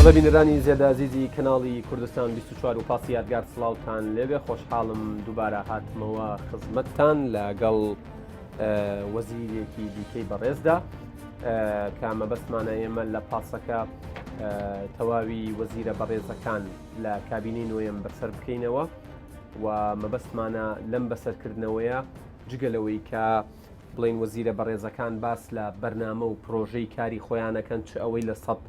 بەبینەرانی زێدە عزیزی کەناڵی کوردستان 24 و پاسی یادگار سڵاوتان لێبێ خۆشحاڵم دووبارە هاتمەوە خزمەتتان لەگەڵ وەزیرێکی دیکەی بەڕێزدا کە مەبەستمانە ئێمە لە پاسەکە تەواوی وەزیرە بەڕێزەکان لە کابینەی نوێم بەسەر بکەینەوە و مەبەستمانە لەم بەسەرکردنەوەیە جگەلەوەی کە بڵین وەزیرە بەڕێزەکان باس لە بەرنامە و پرۆژەی کاری خۆیانەکەن چ ئەوەی لە سەد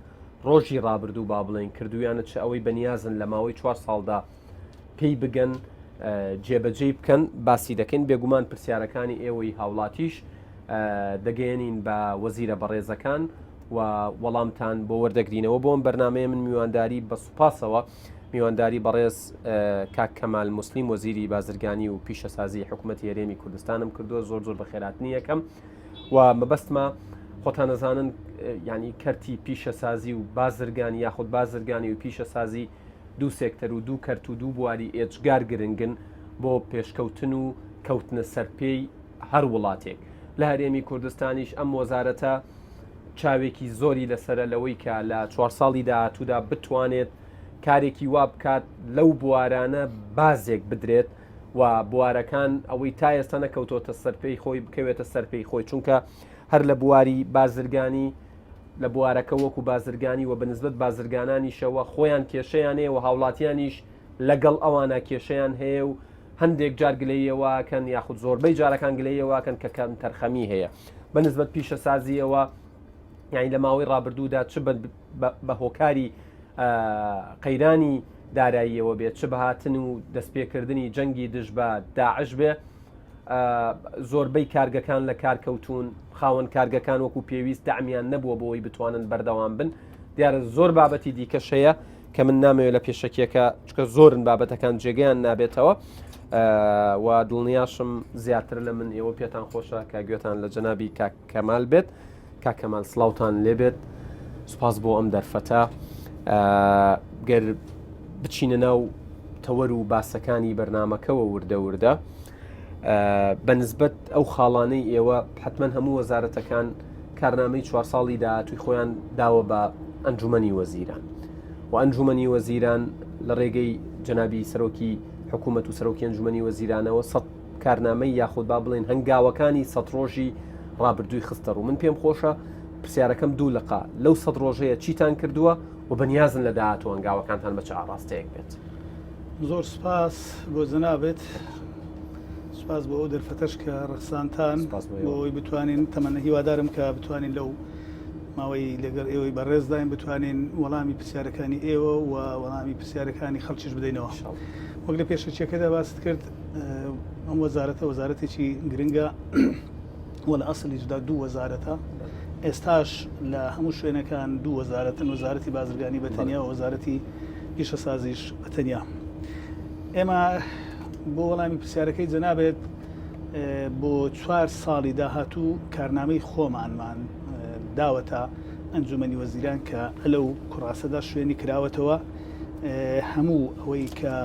ڕۆژی ڕابردوو با بڵێن کردویانە چ ئەوەی بەنیازن لە ماوەی 4 ساڵدا پێی بگەن جێبەجێ بکەن باسی دەکەین بێگومان پرسیارەکانی ئێوەی هاوڵاتیش دەگەێنین بە وەزیرە بەڕێزەکان و وەڵامتان بۆ وەردەگرینەوە بۆم بەرنامەیە من میوانداری بە سوپاسەوە میوانداری بەڕێز کاک کەمال موسلیم وەزیری بازرگانی و پیشەسازی حکوومەتی هەرێمی کوردستانم کردووە زۆر بە خێراتنی یەکەم و مەبەستمە خۆتان نەزانن ینی کەرتی پیشەسازی و بازرگانی یاخود بازرگانی و پیشەسازی دوو سێکتەر و دوو کەرت و دوو بواری ئێجگار گرنگن بۆ پێشکەوتن و کەوتنە سەرپێی هەر وڵاتێک لە هەرێمی کوردستانیش ئەم وەزارەتە چاوێکی زۆری لەسرە لەوەی کە لە 4 ساڵی داهاتوودا بتوانێت کارێکی وا بکات لەو بوارانە بازێک بدرێت و بوارەکان ئەوەی تا ئێستا نەکەوتۆتە سەرپێی خۆی بکەوێتە سەرپێی خۆی چونکە هەر لە بواری بازرگانی لە بوارەکە وەکو بازرگانی و بەنسبەت بازرگانانیشەوە خۆیان کێشەیان هەیە و هاوڵاتیانیش لەگەڵ ئەوانە کێشەیان هەیە و هەندێک جار گلەیەوەکەن یاخود زۆربەی جارەکان گلەیەوەکەن کە کەم تەرخەمی هەیە بەنسبەت پیشەسازیەوە یعنی لە ماوەی ڕابردوودا چ بە هۆکاری قەیرانی داراییەوە بێت چ بەهاتن و دەستپێکردنی جەنگی دژ بە داعش بێ زۆربەی کارگەکان لە کارکەوتون خاوەن کارگەکان وەکو پێویست دامیان نەبووە بۆەوەی بتوانن بەردەوام بن دیارە زۆر بابەتی دیکەش هەیە کە من نامەوێت لە پێشەکیەکە چکە زۆرن بابەتەکان جێگەیان نابێتەوە و دڵنیاشم زیاتر لە من ئێوە پێتان خۆشە کە گوێتان لە جەنابی کاک کەمال بێت کاک کەمال سڵاوتان لێبێت سوپاس بۆ ئەم دەرفەتە گەر بچینە ناو تەوەر و باسەکانی بەرنامەکەەوە وردە بەنسبەت ئەو خاڵانەی ئێوە حتمما هەموو وەزارەتەکان کارنامەی 4 ساڵی داهاتووی خۆیان داوە بە ئەنجومەنی وەزیران و ئەنجومەنی وەزیران لە ڕێگەی جەنابی سەرۆکی حکوومەت و سەرۆکی ئەنجومەنی وەزیرانەوە 100 کارنامەی یاخود با بڵێن هەنگاوەکانی 100 ڕۆژی ڕابردووی خستە ڕوو من پێم خۆشە پرسیارەکەم دوو لەقا لەو 100 ڕۆژەیە چیتان کردووە و بەنیازن لە داهاتوو هەنگاوەکانتان بە چ ئاڕاستەیەک بێت زۆر سپاس بۆ جەنابێت سپاس بۆ ئەو دەرفەتەش کە ڕخسانتان بۆی بتوانین تەمەنە هیوادارم کە بتوانین لەو ماوەی لەگەڵ ئێوەی بەڕێزداین بتوانین وەڵامی پرسیارەکانی ئێوە و وەڵامی پرسیارەکانی خەڵکیش بدەینەوە وەک لە پێشەچیەکەدا باست کرد ئەم وەزارەتە وەزارەتێکی گرنگە وە لە ئەسڵیشدا دوو وەزارەتە ئێستاش لە هەموو شوێنەکان دوو وەزارەتن وەزارەتی بازرگانی بەتەنیا و وەزارەتی پیشەسازیش بەتەنیا ئێمە بۆ وەڵامی پرسیارەکەی جەنابێت بۆ 4 ساڵی داهاتوو کارنامەی خۆمانمان داوەتە ئەنجومەنی وەزیران کە لەو کوڕاسەدا شوێنی کراوەتەوە هەموو ئەوەی کە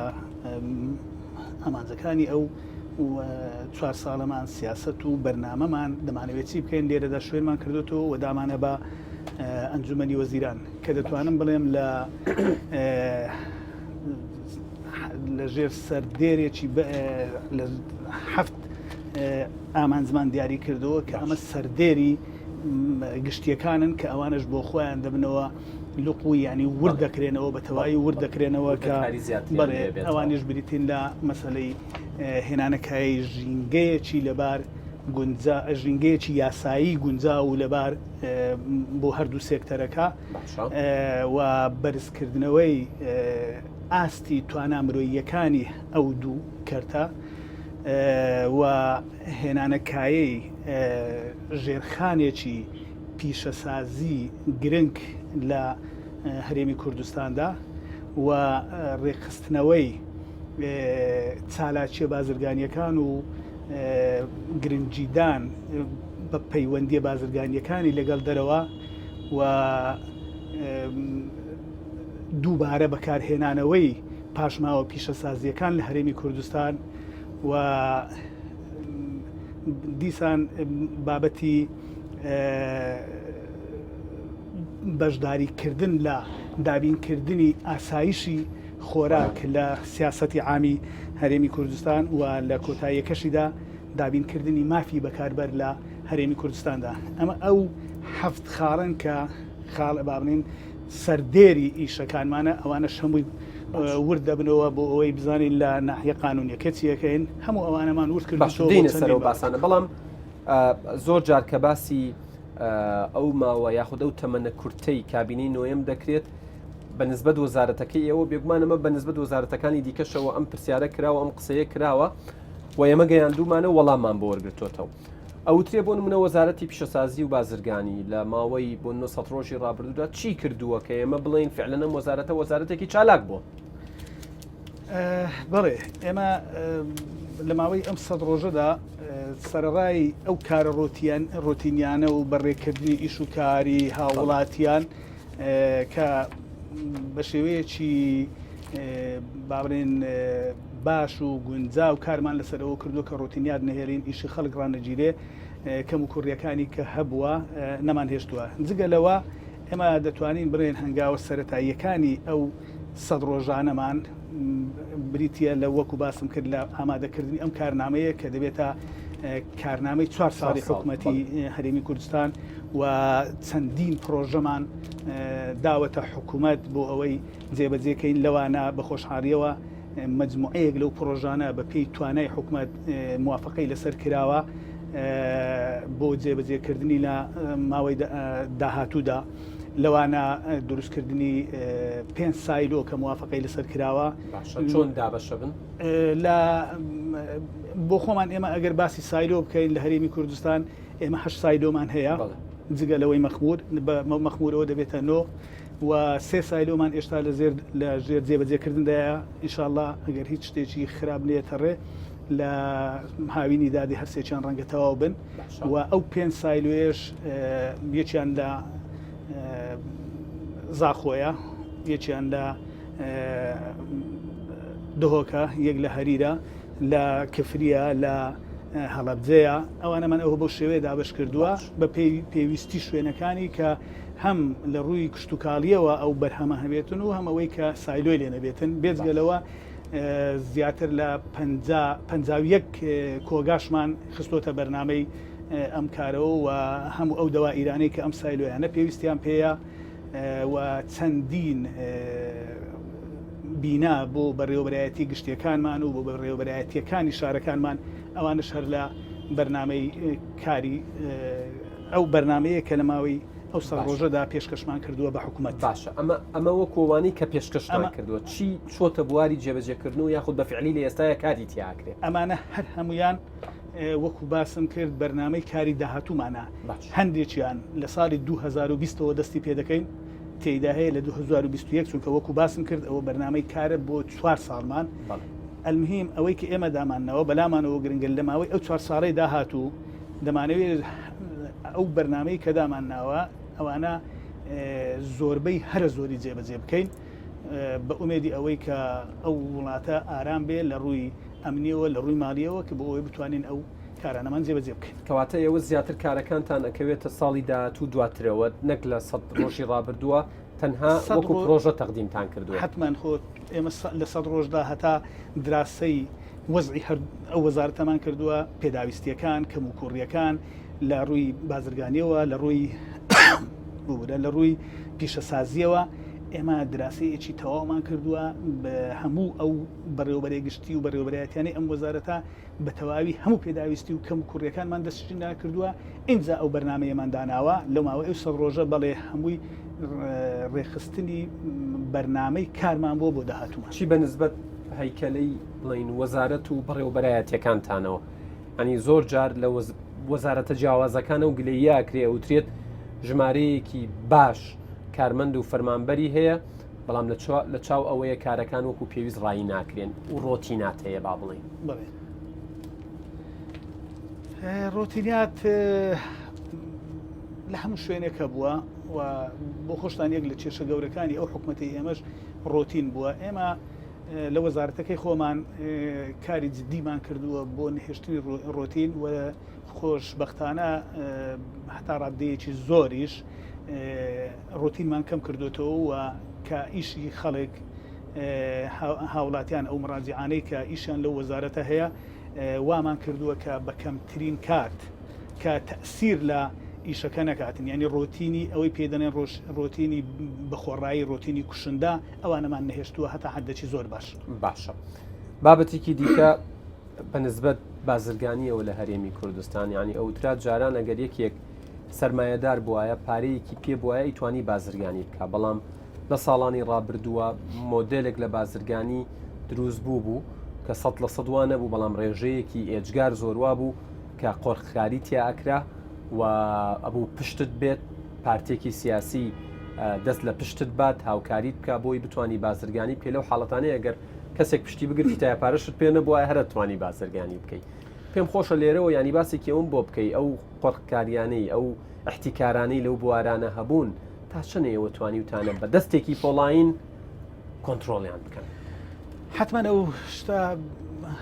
ئامانجەکانی ئەو 4 ساڵەمان سیاست و بەرنامەمان دەمانەوێت چی بکەین لێرەدا شوێنمان کردوتەوە و دامانە بە ئەنجومەنی وەزیران کە دەتوانم بڵێم لە ژێر سەردێرێکی لە 7 ئامانزمان دیاری کردەوە کە ئەمە سەردێری گشتیەکانن کە ئەوانش بۆ خۆیان دەبنەوە لوقوی ینی ورد دەکرێنەوە بە تەواوی ورد دەکرێنەوە کە ئەوانیش بریتین لە مەسەلەی هێنانەکایی ژینگەیەکی لەبار ژینگەیەکی یاسایی گونجا و لەبار بۆ هەردوو سێکتەرەکە و بەرزکردنەوەی ئاستی توانامرۆییەکانی ئەو دوو کەرتە و هێنانەکایی ژێرخانێکی پیشەسازی گرنگ لە هەرێمی کوردستاندا و ڕێخستنەوەی چالاکیە بازرگانیەکان و گرنگجیدان بە پەیوەندی بازرگانیەکانی لەگەڵ دەرەوە و دووبارە بەکارهێنانەوەی پاشماوە پیشەسازیەکان لە هەرێمی کوردستان و دیسان بابەتی بەشداریکردن لە دابینکردنی ئاسایشی خۆراک لە سیاسەتی عامی هەرێمی کوردستان و لە کۆتاییەکەشیدا دابینکردنی مافی بەکاربەر لە هەرێمی کوردستاندا. ئەمە ئەو هەفت خاڵن کە بابنین سەردێری ئیشەکانمانە ئەوانە هەمووی ورد دەبنەوە بۆ ئەوەی بزانین لە ناحیە قانونیەکە چیەکەین هەموو ئەوانەمان ورد کردین سەرەوە باسانە. بەڵام زۆر جار کە باسی ئەو ماوە یاخود ئەو تەمەنە کورتەی کابینەی نۆیم دەکرێت بە نسبەت وەزارەتەکەی ئێوە بێگومانەمە بە نسبەت وەزارەتەکانی دیکەشەوە ئەم پرسیارە کراوە ئەم قسەیە کراوە و ئێمە گەیاندومانە وەڵاممان بۆ وەرگرتوتەوە. ئەوترێ بۆ نمونە وەزارەتی پیشەسازی و بازرگانی لە ماوەی بۆ 900 ڕۆژی ڕابردوودا چی کردووە کە ئێمە بڵێن فعلەن ئەم وەزارەتێکی چالاک بووە؟ بەڵێ ئێمە لە ماوەی ئەم 100 ڕۆژەدا سەرڕای ئەو کارە ڕۆتینیانە و بەڕێکردنی ئیش و کاری هاوڵاتیان کە بە شێوەیەکی بابرێن باش و گونجا و کارمان لەسەرەوە کردو کە ڕۆتینیات نەهێرین ئیشی خەڵک ڕانەگیرێ کەم و کوڕیەکانی کە هەبووە نەمان هێشتووە. جگە لەوە ئێمە دەتوانین بڕێن هەنگاوە سەرەتاییەکانی ئەو 100 ڕۆژانەمان بریتە لە وەکو باسم کرد لە ئامادەکردنی ئەم کارنامەیە کە دەبێتە کارنامەی 4 ساڵی حکوومەتی هەرێمی کوردستان و چەندین پرۆژەمان داوەتە حکوومەت بۆ ئەوەی جێبەجێکەین لەوانە بە خۆشحاڵیەوە مجموعەیەک لەو پرۆژانە بە پێی توانای حکوومەت موافقەی لەسەر کراوە بۆ جێبەجێکردنی لە ماوەی داهاتوودا لەوانە دروستکردنی 5 سایلۆ کە موافقەی لەسەر کراوە. چۆن دابەشە بن لە بۆ خۆمان ئێمە ئەگەر باسی سایلۆ بکەین لە هەرێمی کوردستان ئێمە 8 سایلۆمان هەیە جگە لەوەی مەخمور مەخمورەوە دەبێتە 9 و 3 سایلۆمان ئێشتا لە ژێر جێبەجێکردندایە ئینشاءالله ئەگەر هیچ شتێکی خراپ نێتەڕێ لە هاوینی دادی هەرسێکیان ڕەنگە تەواو بن و ئەو 5 سایلۆیش یەکیان لە زاخۆیە، یەکیان لە دهۆکە، یەک لە هەریرە، لە کفریە، لە هەڵەبجەیە. ئەوانەمان ئەوە بۆ شێوەیە دابش کردووە بە پێویستی شوێنەکانی کە هەم لە ڕووی کشتتوکاڵیەوە ئەو بەرهەمە هەبێتن و هەمەوەی کە سایلۆی لێ نەبێتن. بێجگەلەوە زیاتر لە 51 کۆگاشمان خستۆتە بەرنامەی ئەم کارەوە و هەموو ئەو دەوا ئیرانی کە ئەم سایلۆیانە پێویستیان پێەیە و چەندین بینا بۆ بەڕێوەبەرایەتی گشتیەکانمان و بۆ بەڕێوەبەرایەتیەکانی شارەکانمان ئەوانش هەر لە بەرنامەی کاری ئەو بەرنمەیە کە لە ماوەی ئەو 100 ڕۆژەدا پێشکەشمان کردووە بە حکوومەت. باشە ئەمە وەکۆوانی کە پێشکەشمان کردووە چی چۆتە بواری جێبەجێکردن و یاخود بە فعلی لە ئێستاە کاری تیاکرێت؟ ئەمانە هەر هەمویان وەکو باسم کرد بەرنامەی کاری داهاتوومانە. هەندێکیان لە ساڵی 2020ەوە دەستی پێ دەکەین تێیدا هەیە لە 2021 چونکە وەکو باسم کرد ئەوە بەرنامەی کارە بۆ 4 ساڵمان. ئەلمهیم ئەوەی کە ئێمە دامانەوە بەلامانەوە گرنگە لە ماوەی ئەو 4 ساڵەی داهاتوو دەمانەوێت ئەو بەرنامەی کە دامانناوە ئەوانە زۆربەی هەرە زۆری جێبەجێ بکەین بە ئومێدی ئەوەی کە ئەو وڵاتە ئارام بێ لە ڕووی ئەمنیەوە لە ڕووی مالیەوە کە بۆ ئەوەی بتوانین ئەو کارانەمان جێبەجێ بکەین. کەواتە ئێوە زیاتر کارەکانتان ئەکەوێتە ساڵی داهاتوو دواترەوە نەک لە 100 ڕۆژی ڕابردووە تەنها وەکو پرۆژە تەقدیمتان کردووە. حتمان خۆ ئێمە لە 100 ڕۆژدا هەتا دراسەی وەزعی ئەو وەزارەتەمان کردووە پێداویستیەکان کەم و کوڕیەکان لە ڕووی بازرگانیەوە لە ڕووی لە ڕووی پیشەسازیەوە ئێمە دراسەیەکی تەواومان کردووە بە هەموو ئەو بەڕێوەبەرێگشتی و بەڕێوەبەرایەتیانی ئەم وەزارەتە بە تەواوی هەموو پێداویستی و کەم و کوڕیەکانمان دەستچیندا کردووە. ئینجا ئەو بەرنمەیەمان داناوە لەو ماوە ئەو 100 ڕۆژە بەڵێ هەمووی ڕێخستنی بەرنامەی کارمان بۆ داهاتوومان. چی بەنسبەت هەیکەلەی بڵین وەزارەت و بەڕێوەبەرایەتیەکانتانەوە ئەنی زۆر جار لە وەزارەتە جیاوازەکانە و گلەییاکرێ وترێت ژمارەیەکی باش کارمەند و فەرمانبەری هەیە بەڵام لە چاو ئەوەیە کارەکان وەکو پێویست ڕایی ناکرێن و ڕۆتینات هەیە با بڵین. ڕۆتینات لە هەموو شوێنێکە بووە و بۆ خۆشتان یەک لە کێشە گەورەکانی ئەو حکوومەتی ئێمەش ڕۆتین بووە. ئێمە لە وەزارەتەکەی خۆمان کاری جدیمان کردووە بۆ نهێشتنی ڕۆتین و خۆشبەختانە هەتا ڕادەیەکی زۆریش ڕۆتینمان کەم کردوێتەوە و کە ئیشی خەڵک هاوڵاتیان ئەو مڕاجعانەی کە ئیشان لەو وەزارەتە هەیە وامان کردووە کە بە کەمترین کات کە تەسیر لە ئیشەکە نەکاتن، ینی ڕۆتینی ئەوەی پێدەنێن ڕۆتینی بەخۆڕایی ڕۆتینی کوشندا ئەوانەمان نەهێشتووە هەتا حدەچی زۆر باشە. بابەتێکی دیکە بەنسبەت بازرگانیەوە لە هەرێمی کوردستان، ینی ئەوترا جاران ئەگەر یەکێک سەرمایەدار بواە پارەیەکی پێ بواە ئیتوانی بازرگانی بکە، بەڵام لە ساڵانی ڕابردووە مۆدلێک لە بازرگانی دروست بوو کە 100% وانە بوو، بەڵام ڕێژەیەکی ئێجگار زۆروا بوو کە قۆرخکاری تیاکرا و ئەبوو پشتت بێت پارتێکی سیاسی دەست لە پشتت بات هاوکاریت بکە بۆی بتانی بازرگانی بکەی. لەو حاڵەتانەیە ئەگەر کەسێک پشتی بگرتی تا پارەشت پێ نەبووە هەرە توانی بازرگانی بکەیت. پێم خۆشە لێرەوە ینی باسێکی ئەوم بۆ بکەی ئەو قۆرخکاریانەی ئەو احتیکارانەی لەو بوارانە هەبوون تا چنەوە توانی وتانە بە دەستێکی پۆڵین کۆنتترۆلیان بکەن. حتمما ئەو شتا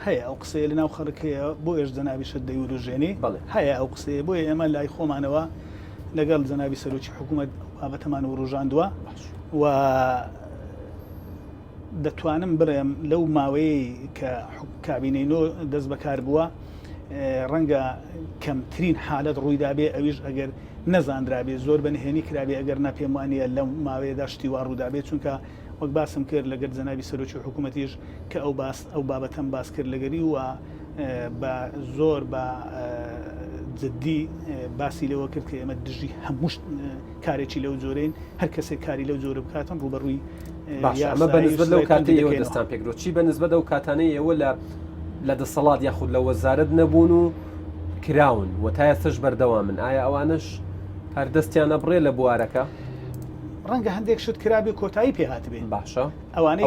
هەیە ئەو قسەیە لە ناو خەڵک هەیە بۆ ئێش جەنابیشت دەیوروژێنی هەیە ئەو قسەیە بۆیە ئێمە لای خۆمانەوە لەگەڵ جەنابی سەرۆکی حکوومەت بابەتەمان وروژاندووە و دەتوانم بڵێم لەو ماوەیە کە کابینەی دەست بەکار بووە ڕەنگە کەمترین حالەت ڕوویدابێ ئەویش ئەگەر نەزانرابێ زۆر بەنهێنی کرابێ ئەگەر ناپێم وانە لەم ماوەیەدا شتی وا ڕوودابێت، چونکە وەک باسم کرد لەگەر جەنابی سەرۆکی حکوومەتیش کە ئەو بابەتەم باس کرد لەگەری و بە زۆر بە جددی باسی لەوە کرد کە ئێمە دژی هەموو کارێکی لەو جۆرەین، هەر کەسێک کاری لەو جۆرە بکاتن ڕوبەڕووی ئەمە بەنسبەت لەو کاتەیەوە دەستان پێکرۆ چی بەنسبەت ئەو کاتانەی ئێوە لە دەسەڵات یاخود لە وەزارەت نەبوون و کراون و تا ئێستاش بەردەوام من ئایا ئەوانش هەر دەستیانە بڕێ لە بوارەکە؟ ڕەنگە هەندێک شت کرابێ کۆتایی پێهاتبێن باشە ئەوانەی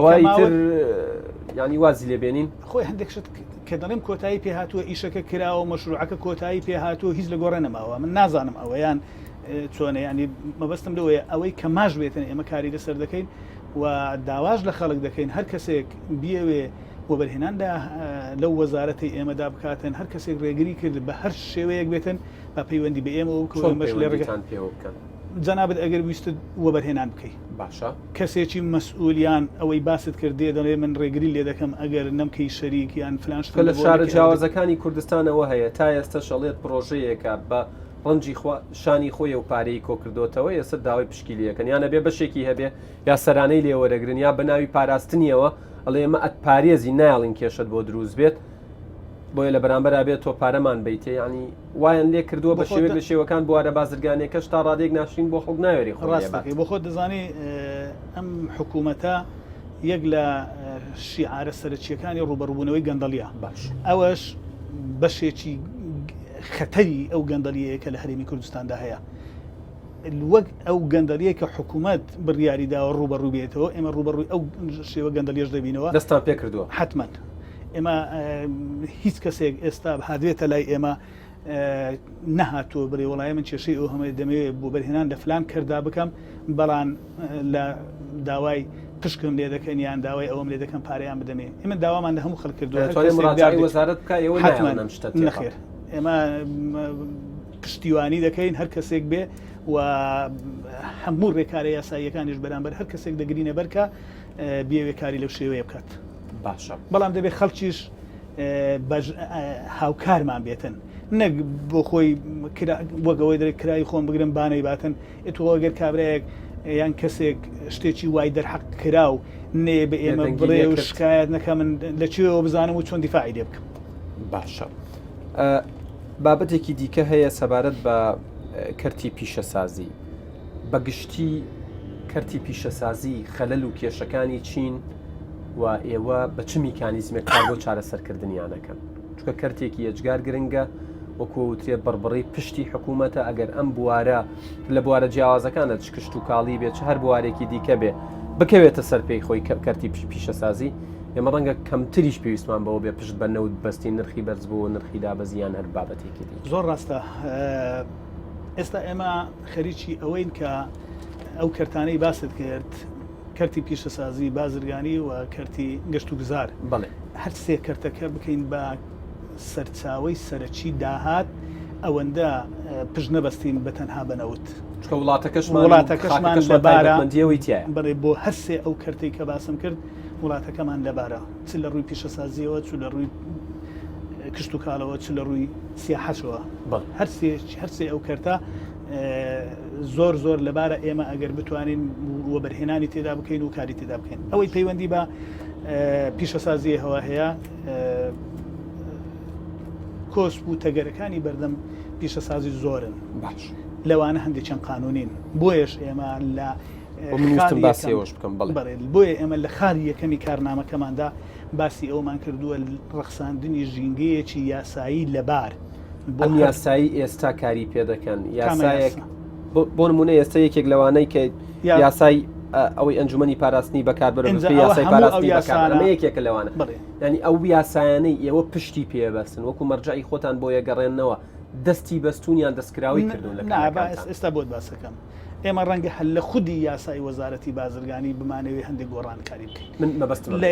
ینی وازی لێبێنین خۆی هەندێک شت کە دەڵێم کۆتایی پێهاتووە ئیشەکە کراوە مەشروعەکە کۆتایی پێهاتووە هیچ لە گۆڕە نەماوە من نازانم ئەوەیان چۆنە ینی مەبەستم لەوەیە ئەوەی کە ماش بێتن ئێمە کاری لەسەر دەکەین و داواش لە خەڵک دەکەین هەر کەسێک بیاوێ وەبەرهێناندا لەو وەزارەتی ئێمەدا بکاتن هەر کەسێک ڕێگری کرد بە هەر شێوەیەک بێتن بە پەیوەندی بە ئێمە بەش لێ ڕێگەتان پێوە بکەن جەنابەت ئەگەر ویستت وەبەرهێنان بکەیت باشە کەسێکی مەسئولیان ئەوەی باست کردێ دەڵێ من ڕێگری لێ دەکەم ئەگەر نەمکەی شەریکیان فلان شت لە شارە جیاوازەکانی کوردستانەوە هەیە تا ئێستا شەڵێت پرۆژەیەکە بە ڕەنجی شانی خۆی و پارەی کۆکردوتەوە ئێستا داوای پشکیلیەکەن یانە بێ بەشێکی هەبێ یا سەرانەی لێوەرەگرن یا بەناوی پاراستنیەوە ئەڵێ ئێمە پارێزی نایڵین کێشت بۆ دروست بێت بۆیە لە بەرامبەر بێت تۆ پارەمان بیتێ ینی وایان لێ کردووە بە شێوەیەک لە شێوەکان بوارە بازرگانێکەش تا ڕادێک ناشرین بۆ خۆک ناوێری ڕاستەکەی بۆ خۆت دەزانی ئەم حکوومەتە یەک لە شیعارە سەرچیەکانی ڕوبەڕووبوونەوەی گەندەڵیە باش ئەوەش بەشێکی خەتەری ئەو گەندەلیەیە کە لە هەرێمی کوردستاندا هەیە وەک ئەو گەندەلیە کە حکوومەت بڕیاریداوە ڕوبەڕوو بێتەوە ئێمە ڕوبەڕووی ئەو شێوە گەندەلیەش دەبینەوە دەستان پێ کردووە حتمما ئێمە هیچ کەسێک ئێستا هادوێتە لای ئێمە نەهاتووە بڵێ وڵای من کێشەی ئەو هەمە دەمەوێت بۆ بەرهێنان لە فلان کردا بکەم بەڵام لە داوای پشکم لێ دەکەن یان داوای ئەوم لێ دەکەم پارەیان بدەمێ ئێمە داوامان لە هەموو خەڵک کردووە وەزارەت بکە ئێوە نەخێر ئێمە پشتیوانی دەکەین هەر کەسێک بێ و هەموو ڕێکارە یاساییەکانیش بەرامبەر هەر کەسێک دەگرینە بەرکە بێوێ کاری لەو شێوەیە بکات باشە بەڵام دەبێت خەڵکیش هاوکارمان بێتن نەک بۆ خۆی وەگەوەی دەرێت کرای خۆم بگرم بانەی باتن ئێتۆگەر کابراەک یان کەسێک شتێکی وای دەرحەق کراو نێ بە ئێمە بڵێ و شکایەت نەکە من لەکوێوە بزانم و چۆن دیفاعی لێ بکەم باشە بابەتێکی دیکە هەیە سەبارەت بە کەرتی پیشەسازی بەگشتی کەرتی پیشەسازی خەلەل و کێشەکانی چین و ئێوە بە چ میکانیزمێک کار بۆ چارەسەرکردنیانەکەن چونکە کەرتێکی ئەجگار گرنگە وەکووترێ بەربڕی پشتی حکوومەتە ئەگەر ئەم بوارە لە بوارە جیاوازەکانە چکشت و کاڵی بێت هەر بوارێکی دیکە بێ بکەوێتە سەر پێی خۆی کەرتی پیشەسازی ئێمە ڕەنگە کەمتریش پێویستمان بەوە بێ پشت بە نەوت بەستی نرخی بەرز بوو نرخی دابەزیان هەر بابەتێکی دی زۆر ڕاستە ئێستا ئێمە خەریکی ئەوەین کە ئەو کەرتانەی باست کرد کەرتی پیشەسازی بازرگانی و کەرتی گەشت و گوزار بڵێ هەر سێ کەرتەکە بکەین بە سەرچاوی سەرەکی داهات ئەوەندە پشت نەبەستین بە تەنها بنەوت چکە وڵاتەکەشمان لەبارە بەندیەوەی تایە بڵێ بۆ هەرسێ ئەو کەرتەی کە باسم کرد وڵاتەکەمان لەبارە چ لە ڕووی پیشەسازیەوە چ لە ڕووی کشت و کاڵەوە چ لە ڕووی سیاحەشەوە هەرسێ ئەو کەرتە زۆر زۆر لەبارە ئێمە ئەگەر بتوانین وەبەرهێنانی تێدا بکەین و کاری تێدا بکەین ئەوەی پەیوەندی بە پیشەسازی هەوا هەیە کۆسپ و تەگەرەکانی بەردەم پیشەسازی زۆرن باش لەوانە هەندێکیان قانونین بۆیش ئێمە لە بۆیە ئێمە لە خاری یەکەمی کارنامەکەماندا باسی ئەومان کردووە ڕەخساندنی ژینگەیەکی یاسایی لەبار ئەم یاسایی ئێستا کاری پێ دەکەن یاسایەک بۆ نمونە ئێستا یەکێک لەوانەی کە یاسای ئەوەی ئەنجومەنی پاراستنی بەکاربەرە یاسای پاراستنی بەکاربەرە یەکێکە لەوانە ینی ئەو یاسایانەی ئێوە پشتی پێبەستن وەکو مەرجعی خۆتان بۆ یەگەڕێنەوە دەستی بەستونیان دەستکراوی کردوون لە ئێستا بۆت باسەکەم ئێمە ڕەنگە هەل لە خودی یاسای وەزارەتی بازرگانی بمانەوەی هەندێک گۆڕانکاری بکەین من مەبەستم لە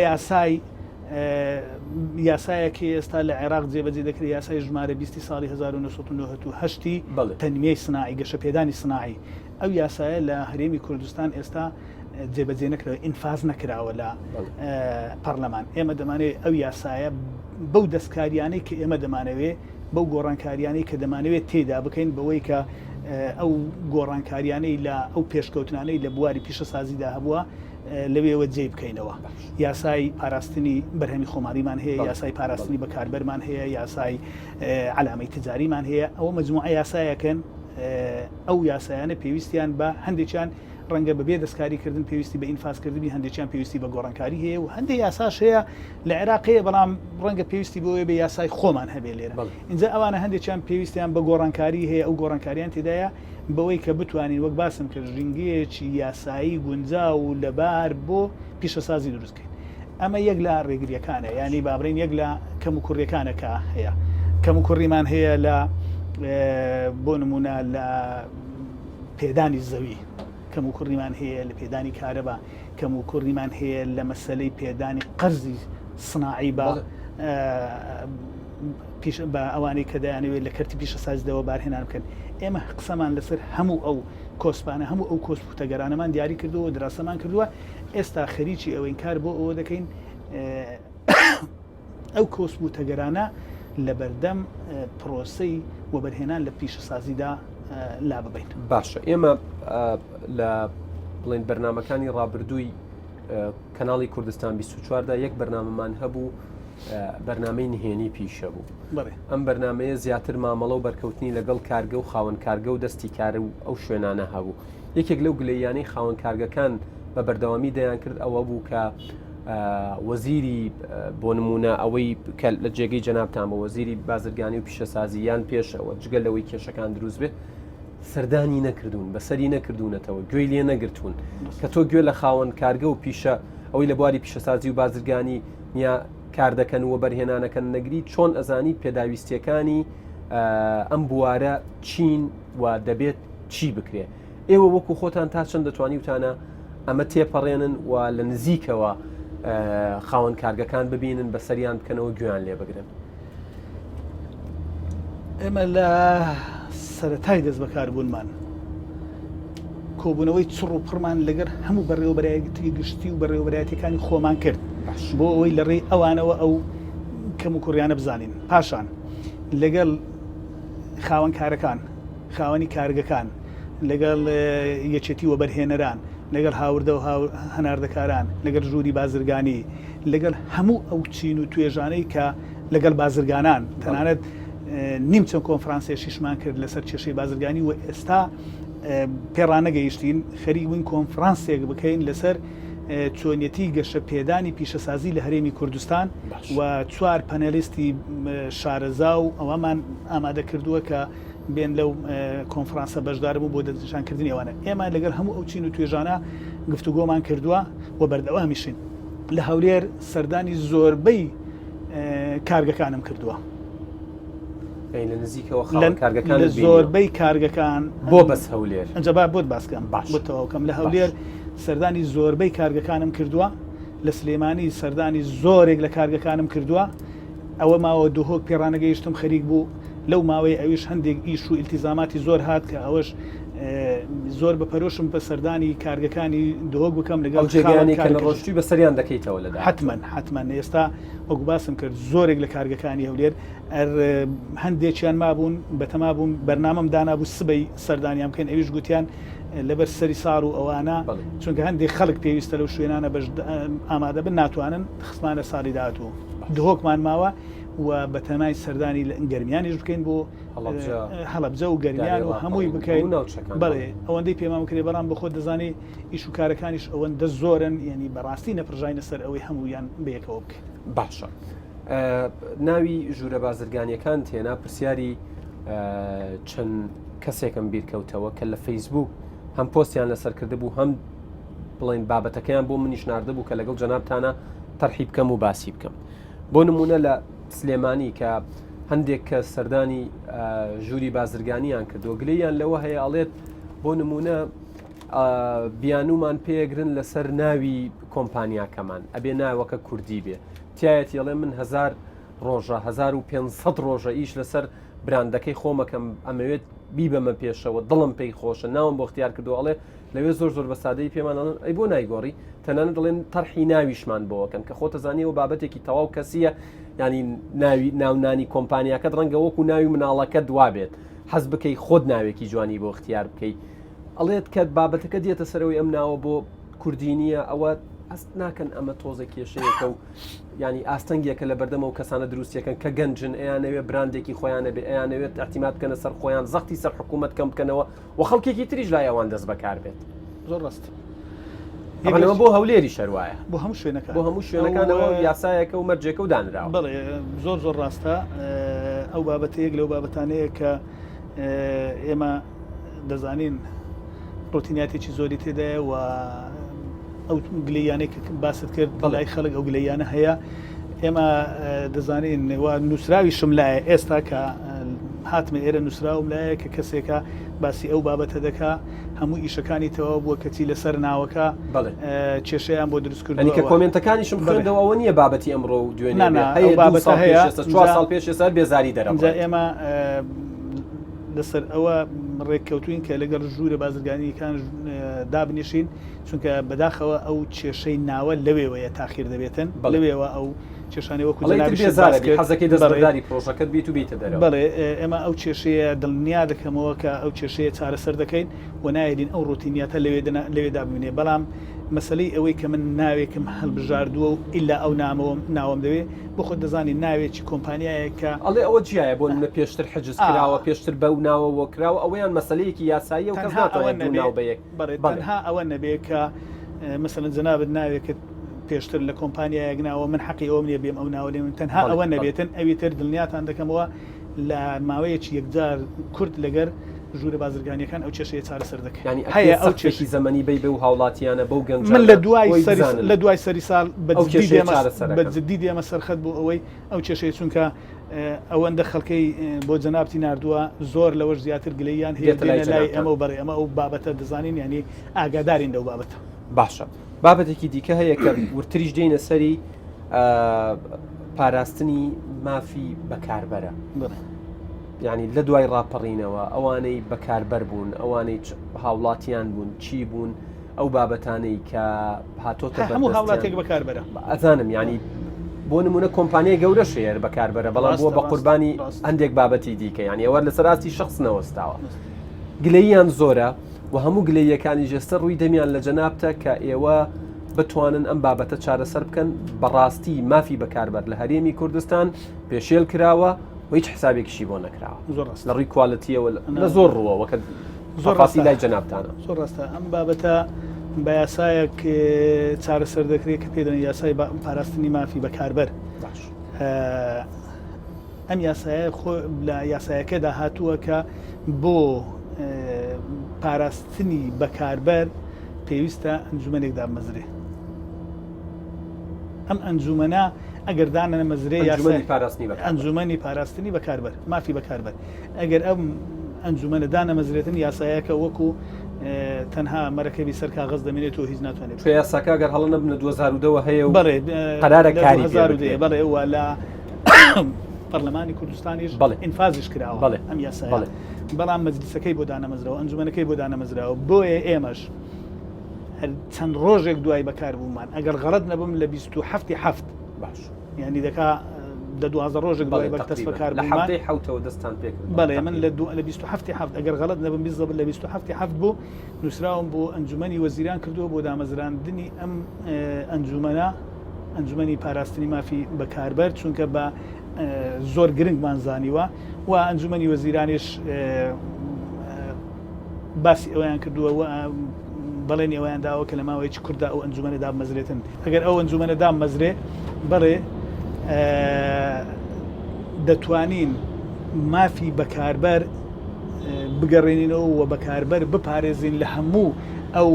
یاسایەکی ئێستا لە عێراق جێبەجێ دەکرێت یاسای ژمارە 20 ساڵی 1998 تەنمیەی سناعی گەشەپێدانی سناعی ئەو یاسایە لە هەرێمی کوردستان ئێستا جێبەجێ نەکراوە ئینفاز نەکراوە لە پەرلەمان ئێمە دەمانوێت ئەو یاسایە بەو دەستکاریانەی کە ئێمە دەمانەوێت بەو گۆڕانکاریانەی کە دەمانەوێت تێدا بکەین بەوەی کە ئەو گۆڕانکاریانەی لە ئەو پێشکەوتنانەی لە بواری پیشەسازیدا هەبووە لەوێوە جێ بکەینەوە یاسای پاراستنی بەرهەمی خۆماریمان هەیە یاسای پاراستنی بەکاربەرمان هەیە یاسای علامەی تجاریمان هەیە ئەوە مجموعە یاسایەکەن ئەو یاسایانە پێویستیان بە هەندێکیان ڕەنگە بەبێ دەستکاریکردن پێویستی بە ئینفازکردنی هەندێکیان پێویستی بە گۆڕانکاری هەیە و هەندێک یاساش هەیە لە عێراقەیە بەڵام ڕەنگە پێویستی بۆیە بە یاسای خۆمان هەبێ لێرە اینجا ئەوانە هەندێکیان پێویستیان بە گۆڕانکاری هەیە ئەو گۆڕانکاریان تێدایە بەوەی کە بتوانین وەک باسم کرد ژینگەیەکی یاسایی گونجا و لەبار بۆ پیشەسازی دروستکەین ئەمە یەک لە ڕێگریەکانە ینی بابرین یەک لە کەم و کوڕیەکانەکە هەیە کەم و کوڕیمان هەیە لە بۆ نمونە لە پێدانی زەوی کەم و کوڕیمان هەیە لە پێدانی کارەبا کەم و کوڕیمان هەیە لە مەسەلەی پێدانی قەرزی سناعی بە ئەوانەی کە دەیانەوێت لە کەرتی پیشەسازیدەوە بارهێنان بکەن ئێمە قسەمان لەسەر هەموو ئەو کۆسپانە هەموو ئەو کۆسپوتەگەرانەمان دیاری کردووە دراسەمان کردووە ئێستا خەریکی ئەوەین کار بۆ ئەوە دەکەین ئەو کۆسپوتەگەرانە لە بەردەم پرۆسەی وەبەرهێنان لە پیشەسازیدا لا ببین باشە ئێمە لە بڵین بەرنامەکانی ڕابردووی کەناڵی کوردستان 24دا یەک بەرنامەمان هەبوو بەرنامەی نهێنی پیشە بوو ئەم بەرنمەیە زیاتر مامەڵە و بەرکەوتنی لەگەڵ کارگە و خاوەن کارگە و دەستی کارە و ئەو شوێنانە هەبوو یەکێک لەو گلەیانەی خاوەن کارگەکان بە بەردەوامی دەیان کرد ئەوە بوو کە وەزیری بۆ نمونە ئەوەی کە لە جێگەی جەنابتان بە وەزیری بازرگانی و پیشەسازیان پێشەوە جگەل لەوەی کێشەکان دروست بێت سەردانی نەکردوون بەسەری نەکردوونەتەوە گوێی لێ نەگرتوون کە تۆ گوێ لە خاوەن کارگە و پیشە ئەوەی لە بواری پیشەسازی و بازرگانی نیا کار دەکەن و بەرهێنانەکەن نەگری چۆن ئەزانی پێداویستیەکانی ئەم بوارە چین و دەبێت چی بکرێ ئێوە وەکو خۆتان تا چەند دەتوانی وتانە ئەمە تێپەڕێنن و لە نزیکەوە خاوەن کارگەکان ببینن بەسەریان بکەنەوە گوێیان لێ بگرن ئێمە لە سەرەتای دەست بەکاربوونمان کۆبوونەوەی چڕ و پڕمان لەگەر هەموو بەڕێوەبەرایەتی گشتی و بەڕێوەبەرایەتەکانی خۆمان کرد بۆ ئەوەی لە ڕێی ئەوانەوە ئەو کەم و کوڕیانە بزانین پاشان لەگەڵ خاوەن کارەکان خاوەنی کارگەکان لەگەڵ یەکێتی وەبەرهێنەران لەگەڵ هاوردە و هەناردەکاران لەگەڵ ژووری بازرگانی لەگەڵ هەموو ئەو چین و توێژانەی کە لەگەڵ بازرگانان تەنانەت نیم چەند کۆنفرانسێشیشمان کرد لەسەر کێشەی بازرگانی و ئێستا پێڕانەگەیشتین خەریک بووین کۆنفرانسێک بکەین لەسەر چۆنیەتی گەشە پێدانی پیشەسازی لە هەرێمی کوردستان و 4 پەنەلیستی شارەزا و ئەوەمان ئامادە کردووە کە بێن لەو کۆنفرانسە بەشداربوو بۆ دەستنیشانکردنی ئەوانە ئێمە لەگەر هەموو ئەو چین و توێژانە گفتوگۆمان کردووە و بەردەوامیشین لە هەولێر سەردانی زۆربەی کارگەکانم کردووە لە نزیکەوە خاوەن کارگەکان لە زۆربەی کارگەکان بۆ بەس هەولێر ئەنجا بۆت باسکەم بۆتەواوکەم لە هەولێر سەردانی زۆربەی کارگەکانم کردووە لە سلێمانی سەردانی زۆرێک لە کارگەکانم کردووە ئەوە ماوە دوهۆک پێڕانەگەیشتم خەریک بوو لەو ماوەی ئەویش هەندێک ئیش و ئیلتیزاماتی زۆر هات کە ئەوەش زۆر بەپەرۆشم بە سەردانی کارگەکانی دۆک بکەم لەگەڵ جێگانی کە ڕۆژتی بە سەریان دەکەیتەوە لەدا حتمما ئێستا وەکو باسم کرد زۆرێک لە کارگەکانی هەولێر هەندێکیان مابوون بەتەما بوون بەرنامەم دانابوو سبەی سەردانیان بکەن ئەویش گوتیان لەبەر سەری ساڵ و ئەوانە چونکە هەندێک خەڵک پێویستە لەو شوێنانە بەش ئامادە بن ناتوانن خستمانە ساڵی داهاتوو دهۆکمان ماوە و بەتەمای سەردانی لە گەرمیانیش بکەین بۆ هەڵەبجە و گەرمیان و هەمووی بکەین بەڵێ ئەوەندەی پێمان بکرێ بەڵام بە خۆت دەزانی ئیش و کارەکانیش ئەوەندە زۆرن یعنی بەڕاستی نەپڕژاینە سەر ئەوەی هەموویان بەیەکەوە بکەین. باشە ناوی ژوورە بازرگانیەکان تێنا پرسیاری چەند کەسێکم بیرکەوتەوە کە لە فەیسبوک هەم پۆستیان لەسەر کرده بوو هەم بڵین بابەتەکەیان بۆ منیش ناردە بوو کە لەگەڵ جەنابتانە تەرحیب بکەم و باسی بکەم. بۆ نمونە لە سلێمانی کە هەندێک کە سەردانی ژووری بازرگانیان کردو گلەیان لەوە هەیە ئەڵێت بۆ نمونە بیانومان پێگرن لەسەر ناوی کۆمپانیاکەمان ئەبێ ناوەکە کوردی بێ تایەتی ئەڵێ من 1000 ڕۆژە 1500 ڕۆژە ئیش لەسەر براندەکەی خۆمەکەم ئەمەوێت بیبەمە پێشەوە دڵم پێی خۆشە ناوم بۆ اختیار کردو ئەڵێ لەوێ زۆر بە سادەی پێمانڵێن ئەی بۆ نایگۆڕی تەنانەت دڵێن تەرحی ناویشمان بۆکەن کە خۆتە زانیەوە بابەتێکی تەواو کەسیە ینی ناونانی کۆمپانیاکەت ڕەنگە وەکو ناوی مناڵەکە دوابێت حەز بکەی خۆت ناوێکی جوانی بۆ اختیار بکەی ئەڵێت کە بابەتەکە دێتە سەرەوەی ئەم ناوە بۆ کوردی نییە ئەوە ئەست ناکەن ئەمە تۆزە کێشەیەکە و ینی ئاستەنگێکە لە بەردەمە و کەسانە دروستیەکەن کە گەنجن ئەیانەوێت براندێکی خۆیانە بێ ئەیانەوێت احتیمات بکەنە سەر خۆیان زەختی سەر حکوومەت کەم بکەنەوە و خەڵکێکی تریش لای ئەوان دەست بەکار بێت. زۆر ڕاست ئەمەوە بۆ هەولێری شەروایە بۆ هەموو شوێنەکە بۆ هەموو شوێنەکانەوە یاسایەکە و مەرجێکە و دانراوە. بڵێ زۆر ڕاستە ئەو بابەتەیەک لەو بابەتانەیە کە ئێمە دەزانین ڕۆتیناتێکی زۆری تێدایە و ئەو گلەیانەی کە باست کرد بەڵای خەڵک ئەو گلەیانە هەیە ئێمە دەزانین وا نووسراوی شملایە ئێستا کە هاتمە ئێرە نووسراوم لایە کە کەسێکە باسی ئەو بابەتە دەکا هەموو ئیشەکانی تەواو بووە کەچی لەسەر ناوەکە کێشەیان بۆ دروست کردنی کە کۆمنتەکانیشم خوێندەوە ئەوە نییە بابەتی ئەمڕۆ و دوێنێ بابەتە هەیە 4 ساڵ پێش ێستا بێزاری دەرەوە ئێمە لەسەر ئەوە ڕێککەوتوین کە لەگەڵ ژوورە بازرگانیەکان دابنیشین چونکە بەداخەوە ئەو کێشەی ناوە لەوێوەیە تاخیر دەبێتن لەوێەوە ئەو کێشانەی وەکو حەزەکەی دەستبەرداری پرۆژەکەت بیت و بیتە دەرەوە. بەڵێ ئێمە ئەو کێشەیە دڵنیا دەکەمەوە کە ئەو کێشەیە چارەسەر دەکەین و نایدین ئەو ڕۆتینیاتە لەوێ دابینێ بەڵام مەسلەی ئەوەی کە من ناوێکم هەڵبژاردووە و ئیلا ئەو ناوم دەوێ بۆ خۆت دەزانی ناوێکی کۆمپانیایەکە ئەڵێ ئەوە جیایە بۆ منە پێشتر حجز کراوە پێشتر بەو ناوەوە کراوە ئەوەیان مەسلەیەکی یاساییە و کەس ناتوانێت ناو بەیەک تەنها ئەوە نەبێ کە مثلا جەنابەت ناوێکت پێشتر لە کۆمپانیایەک ناوە من حەقی ئەوم نیە بێم ئەو ناوە لێ من تەنها ئەوە نەبێتن ئەوی تر دڵنیاتان دەکەمەوە لە ماوەیەکی یەکجار کورد لەگەر ژوورە بازرگانیەکان ئەو کێشەیە چارەسەر دەکەن هەیە ئەو کێشی زەمەنی بێ و هاوڵاتیانە بەو گەنج من لە دوای سەری ساڵ بەجددی دێمە سەرخەت بۆ ئەوەی ئەو کێشەیە چونکە ئەوەندە خەڵکەی بۆ جەنابتی نردووە زۆر لەوەش زیاتر گلەیان هەیە لای ئەمە و بەڕێ ئەمە ئەو بابەتە دەزانین ینی ئاگادارین لەو بابەتە. باشە بابەتێکی دیکە هەیە کە ورتریش دێنە سەری پاراستنی مافی بەکاربەرە یعنی لە دوای ڕاپەڕینەوە ئەوانەی بەکاربەر بوون ئەوانەی هاوڵاتیان بوون چی بوون ئەو بابەتانەی کە هاتۆتە هەموو هاوڵاتێک بەکاربەرە ئەزانم ینی بۆ نمونە کۆمپانیای گەورە شێر بەکاربەرە بەڵام بووە بە قوربانی هەندێک بابەتی دیکە یعنی ئەوە لەسەر راستی شخص نەوەستاوە گلەییان زۆرە و هەموو گلەیەکانی ژێستە ڕووی دەمیان لە جەنابتە کە ئێوە بتوانن ئەم بابەتە چارەسەر بکەن بەڕاستی مافی بەکاربەر لە هەرێمی کوردستان پێشێل کراوە و هیچ حسابێکیشی بۆ نەکراوە لە ڕووی کواڵەتیەوە لە زۆر ڕووە وەکە زۆرڕاستی لای جەنابتانە زۆر ڕاستە ئەم بابەتە بە یاسایەک چارەسەر دەکرێت کە پێدەن یاسای پاراستنی مافی بەکاربەر ئەم یاسایە لە یاسایەکەدا هاتووە کە بۆ پاراستنی بەکاربەر پێویستە ئەنجومەنێک دامەزرێ ئەم ئەنجومەنە ئەگەر دانە مەزرێ ئەنجومەنی پاراستنی بەکاربەر مافی بەکاربەر ئەگەر ئەم ئەنجومەنە دانە مەزرێتن یاسایەکە وەکو تەنها مەرەکەبی سەر کاغەز دەمێنێت و هیچ ناتوانێت یاساکە گەر هەڵە نەبنە 2010 هەیە و بەڵێ قەرارە کاری بەڵێ وە لە پەرلەمانی کوردستانیش بەڵێ ئینفازیش کراوە بەڵێ ئەم یاسایە بەڵێ بەڵام مەجلیسەکەی بۆ دانەمەزراوە ئەنجومەنەکەی بۆ دانەمەزراوە بۆیە ئێمەش هەر چەند ڕۆژێک دوای بەکار بوومان ئەگەر غەڵەت نەبم لە 27 باش یعنی دەکا دە 12 ڕۆژێک دوای بەکتەس بەکار لە هەفتەی حوتەوە دەستان پێ کرد بەڵێ من لە 27 ئەگەر غەڵەت نەبم بیزە لە 27 بوو نووسراوم بۆ ئەنجومەنی وەزیران کردووە بۆ دامەزراندنی ئەم ئەنجومەنی پاراستنی مافی بەکاربەر چونکە بە زۆر گرنگمان زانیوە و ئەنجومەنی وەزیرانیش باسی ئەویان کردووە بەڵێنی ئەویان داوە کە لە ماوەیەکی کووردا ئەو ئەنجومەنە دامەزرێتن ئەگەر ئەو ئەنجومەنە دامەزرێ بەڵێ دەتوانین مافی بەکاربەر بگەڕێنینەوە و بەکاربەر بپارێزین لە هەموو ئەو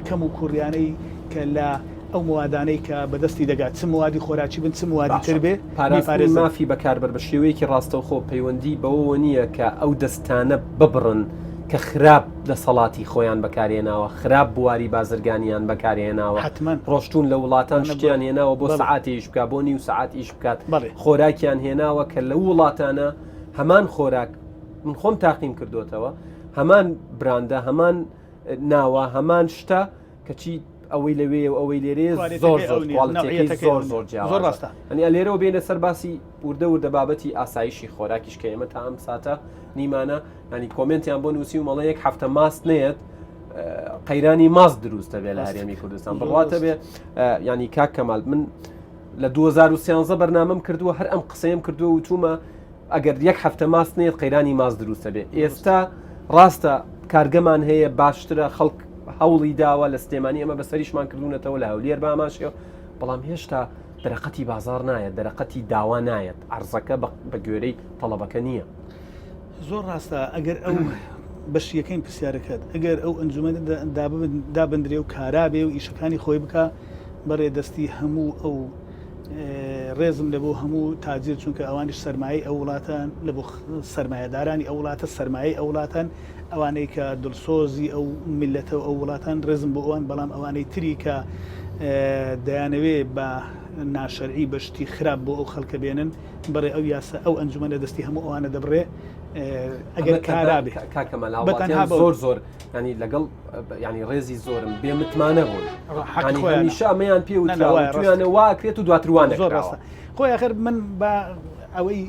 کەم و کوڕیانەی کە لە ئەو موادانەی کە بەدەستی دەگات چ موادی خۆراکی بن چ موادی تر بێ پارێزین مافی بەکاربەر بە شێوەیەکی ڕاستەوخۆ پەیوەندی بەوە نییە کە ئەو دەستانە ببڕن کە خراپ دەسەڵاتی خۆیان بەکارێناوە خراپ بواری بازرگانیان بەکارێناوە ڕۆشتون لە وڵاتان شتیان هێناوە بۆ سەعاتیش بکات بۆ نیو سەعاتیش بکات خۆراکیان هێناوە کە لە وڵاتانە هەمان خۆراک من خۆم تاقیم کردوتەوە هەمان براندە هەمان ناوە هەمان شتە کەچی ئەوەی لەوێ و ئەوەی لێرێ زۆر زۆر ڕاستە ئەنی لێرەوە بێنە سەر باسی وردە بابەتی ئاسایشی خۆراکیش کە ئێمە تا ئەم ساتە نیمانە ینی کۆمنتیان بۆ نووسی و مەڵەیەک هەفتە ماست نێت قەیرانی ماست دروستە بێ لە هەرێمی کوردستان بڕاتە بێ ینی کاک کەمال من لە 2013 بەرنامەم کردووە هەر ئەم قسەیم کردووە وتومە ئەگەر یەک هەفتە ماست نێت قەیرانی ماست دروستە بێ ئێستا ڕاستە کارگەمان هەیە باشترە خەڵک هەوڵی داوە لە سلێمانی ئەمە بەسەریشمان کردوونەتەوە لە هەولێر باماشەوە بەڵام هێشتا دەرەقەتی بازار نایەت دەرەقەتی داوا نایەت عەرزەکە بە گوێرەی تەڵەبەکە نییە زۆر ڕاستە ئەگەر ئەو بەش یەکەین پرسیارەکەت ئەگەر ئەو ئەنجومەنە دابدرێ و کارابێ و ئیشەکانی خۆی بکە بەڕێ دەستی هەموو ئەو ڕێزم لە بۆ هەموو تاجر چونکە ئەوانیش سەرمایی ئەو وڵاتان لە بۆ سەرمایهدارانی ئەو وڵاتە سەرمایی ئەو وڵاتان ئەوانەی کە دڵسۆزی ئەو میلەتە ئەو وڵاتان ڕێزم بۆ ئەوان بەڵام ئەوانەی تری کە دەیانەوێ بە ناشەرعی بەشتی خراپ بۆ ئەو خەڵکە بێنن بەڕێ ئەو یاسە ئەو ئەنجومەنە دەستی هەموو ئەوانە دەبڕێ ئەگەر کارابێ کاکەمەڵ زۆر ینی لەگەڵ ینی ڕێزی زۆرم بێ متمانە بوون هەمیشە ئەمەیان پێ وتوانە واکرێت و دواتروانە زۆر ڕاستە خۆی ئەخر من بە ئەوەی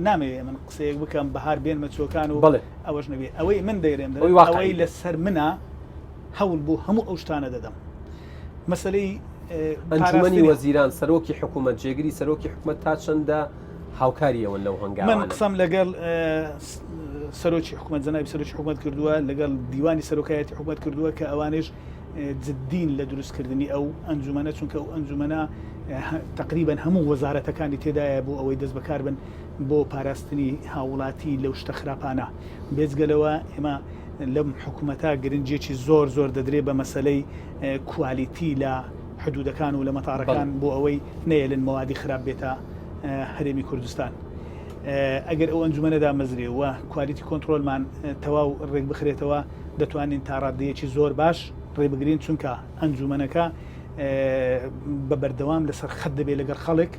نامەوێ من قسەیەک بکەم بەهار بێنمە چۆکان و بڵێ ئەوەش نەبێ ئەوەی من دەیرێن ئەوەی لەسەر منە هەوڵ بوو هەموو ئەو شتانە دەدەم مەسەلەی ئەنجومەنی وەزیران سەرۆکی حکوومەت جێگیری سەرۆکی حکوومەت تا چەندە هاوکاریەوە لەو هەنگاوانە من قسەم لەگەڵ سەرۆکی حکوومەت جەنابی سەرۆکی حکوومەت کردووە لەگەڵ دیوانی سەرۆکایەتی حکوومەت کردووە کە ئەوانش جددین لە دروستکردنی ئەو ئەنجومەنە چونکە ئەو ئەنجومەنە تقریبان هەموو وەزارەتەکانی تێدایە بۆ ئەوەی دەست بەکار بن بۆ پاراستنی هاوڵاتی لەو شتە خراپانە بێجگەلەوە ئێمە لەم حکوومەتە گرنگێکی زۆر زۆر دەدرێت بە مەسلەی کوالیتی لە حدودەکان و لە مەتاڕەکان بۆ ئەوەی نەیەلن موادی خراپ بێتە هەرێمی کوردستان ئەگەر ئەو ئەنجومەنەدا مەزرێ وە کوالیتی کۆنتترۆلمان تەواو ڕێک بخرێتەوە دەتوانین تا ڕادەیەکی زۆر باش ڕێبگرین چونکە ئەنجومەنەکە بە بەردەوام لەسەر خەت دەبێت لەگەر خەڵک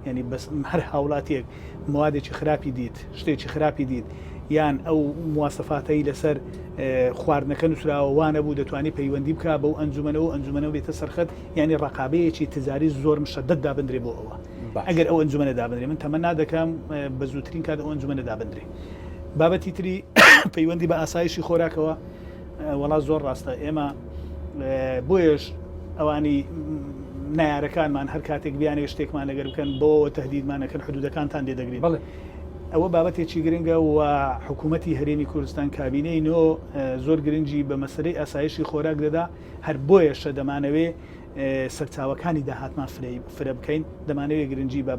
ینی بەس هەر هاوڵاتێک موادێکی خراپی دیت شتێکی خراپی دیت یان ئەو مواسەفاتەی لەسەر خواردنەکە نووسراوە وانە بوو دەتوانانی پەیوەندی بکە بەو ئەنجومەنەوە ئەنجومەنەوە بێتە سەرخەت ینی ڕقابەیەکی تجاری زۆر مشەدەت دابدرێ بۆ ئەوە ئەگەر ئەو ئەنجومەنە دابدرێ من تەمە نادەکەم بە زووترین کات ئەو ئەنجومەنە دابدرێ بابەتی تری پەیوەندی بە ئاسایشی خۆراکەوە وەڵا زۆر ڕاستە ئێمە بۆیش ئەوانی نایارەکانمان هەر کاتێک بیانێ شتێکمان لەگەر بکەن بۆ تهدیدمانەکەن حدودەکانتان دێدەگرین ئەوە بابەتێکی گرنگە و حکوومەتی هەرێمی کوردستان کابینەی نۆ زۆر گرنگی بە مەسلەی ئاسایشی خۆراک دەدا هەر بۆیەشە دەمانەوێ سەرچاوەکانی داهاتمان فرە بکەین دەمانەوێت گرنگی بە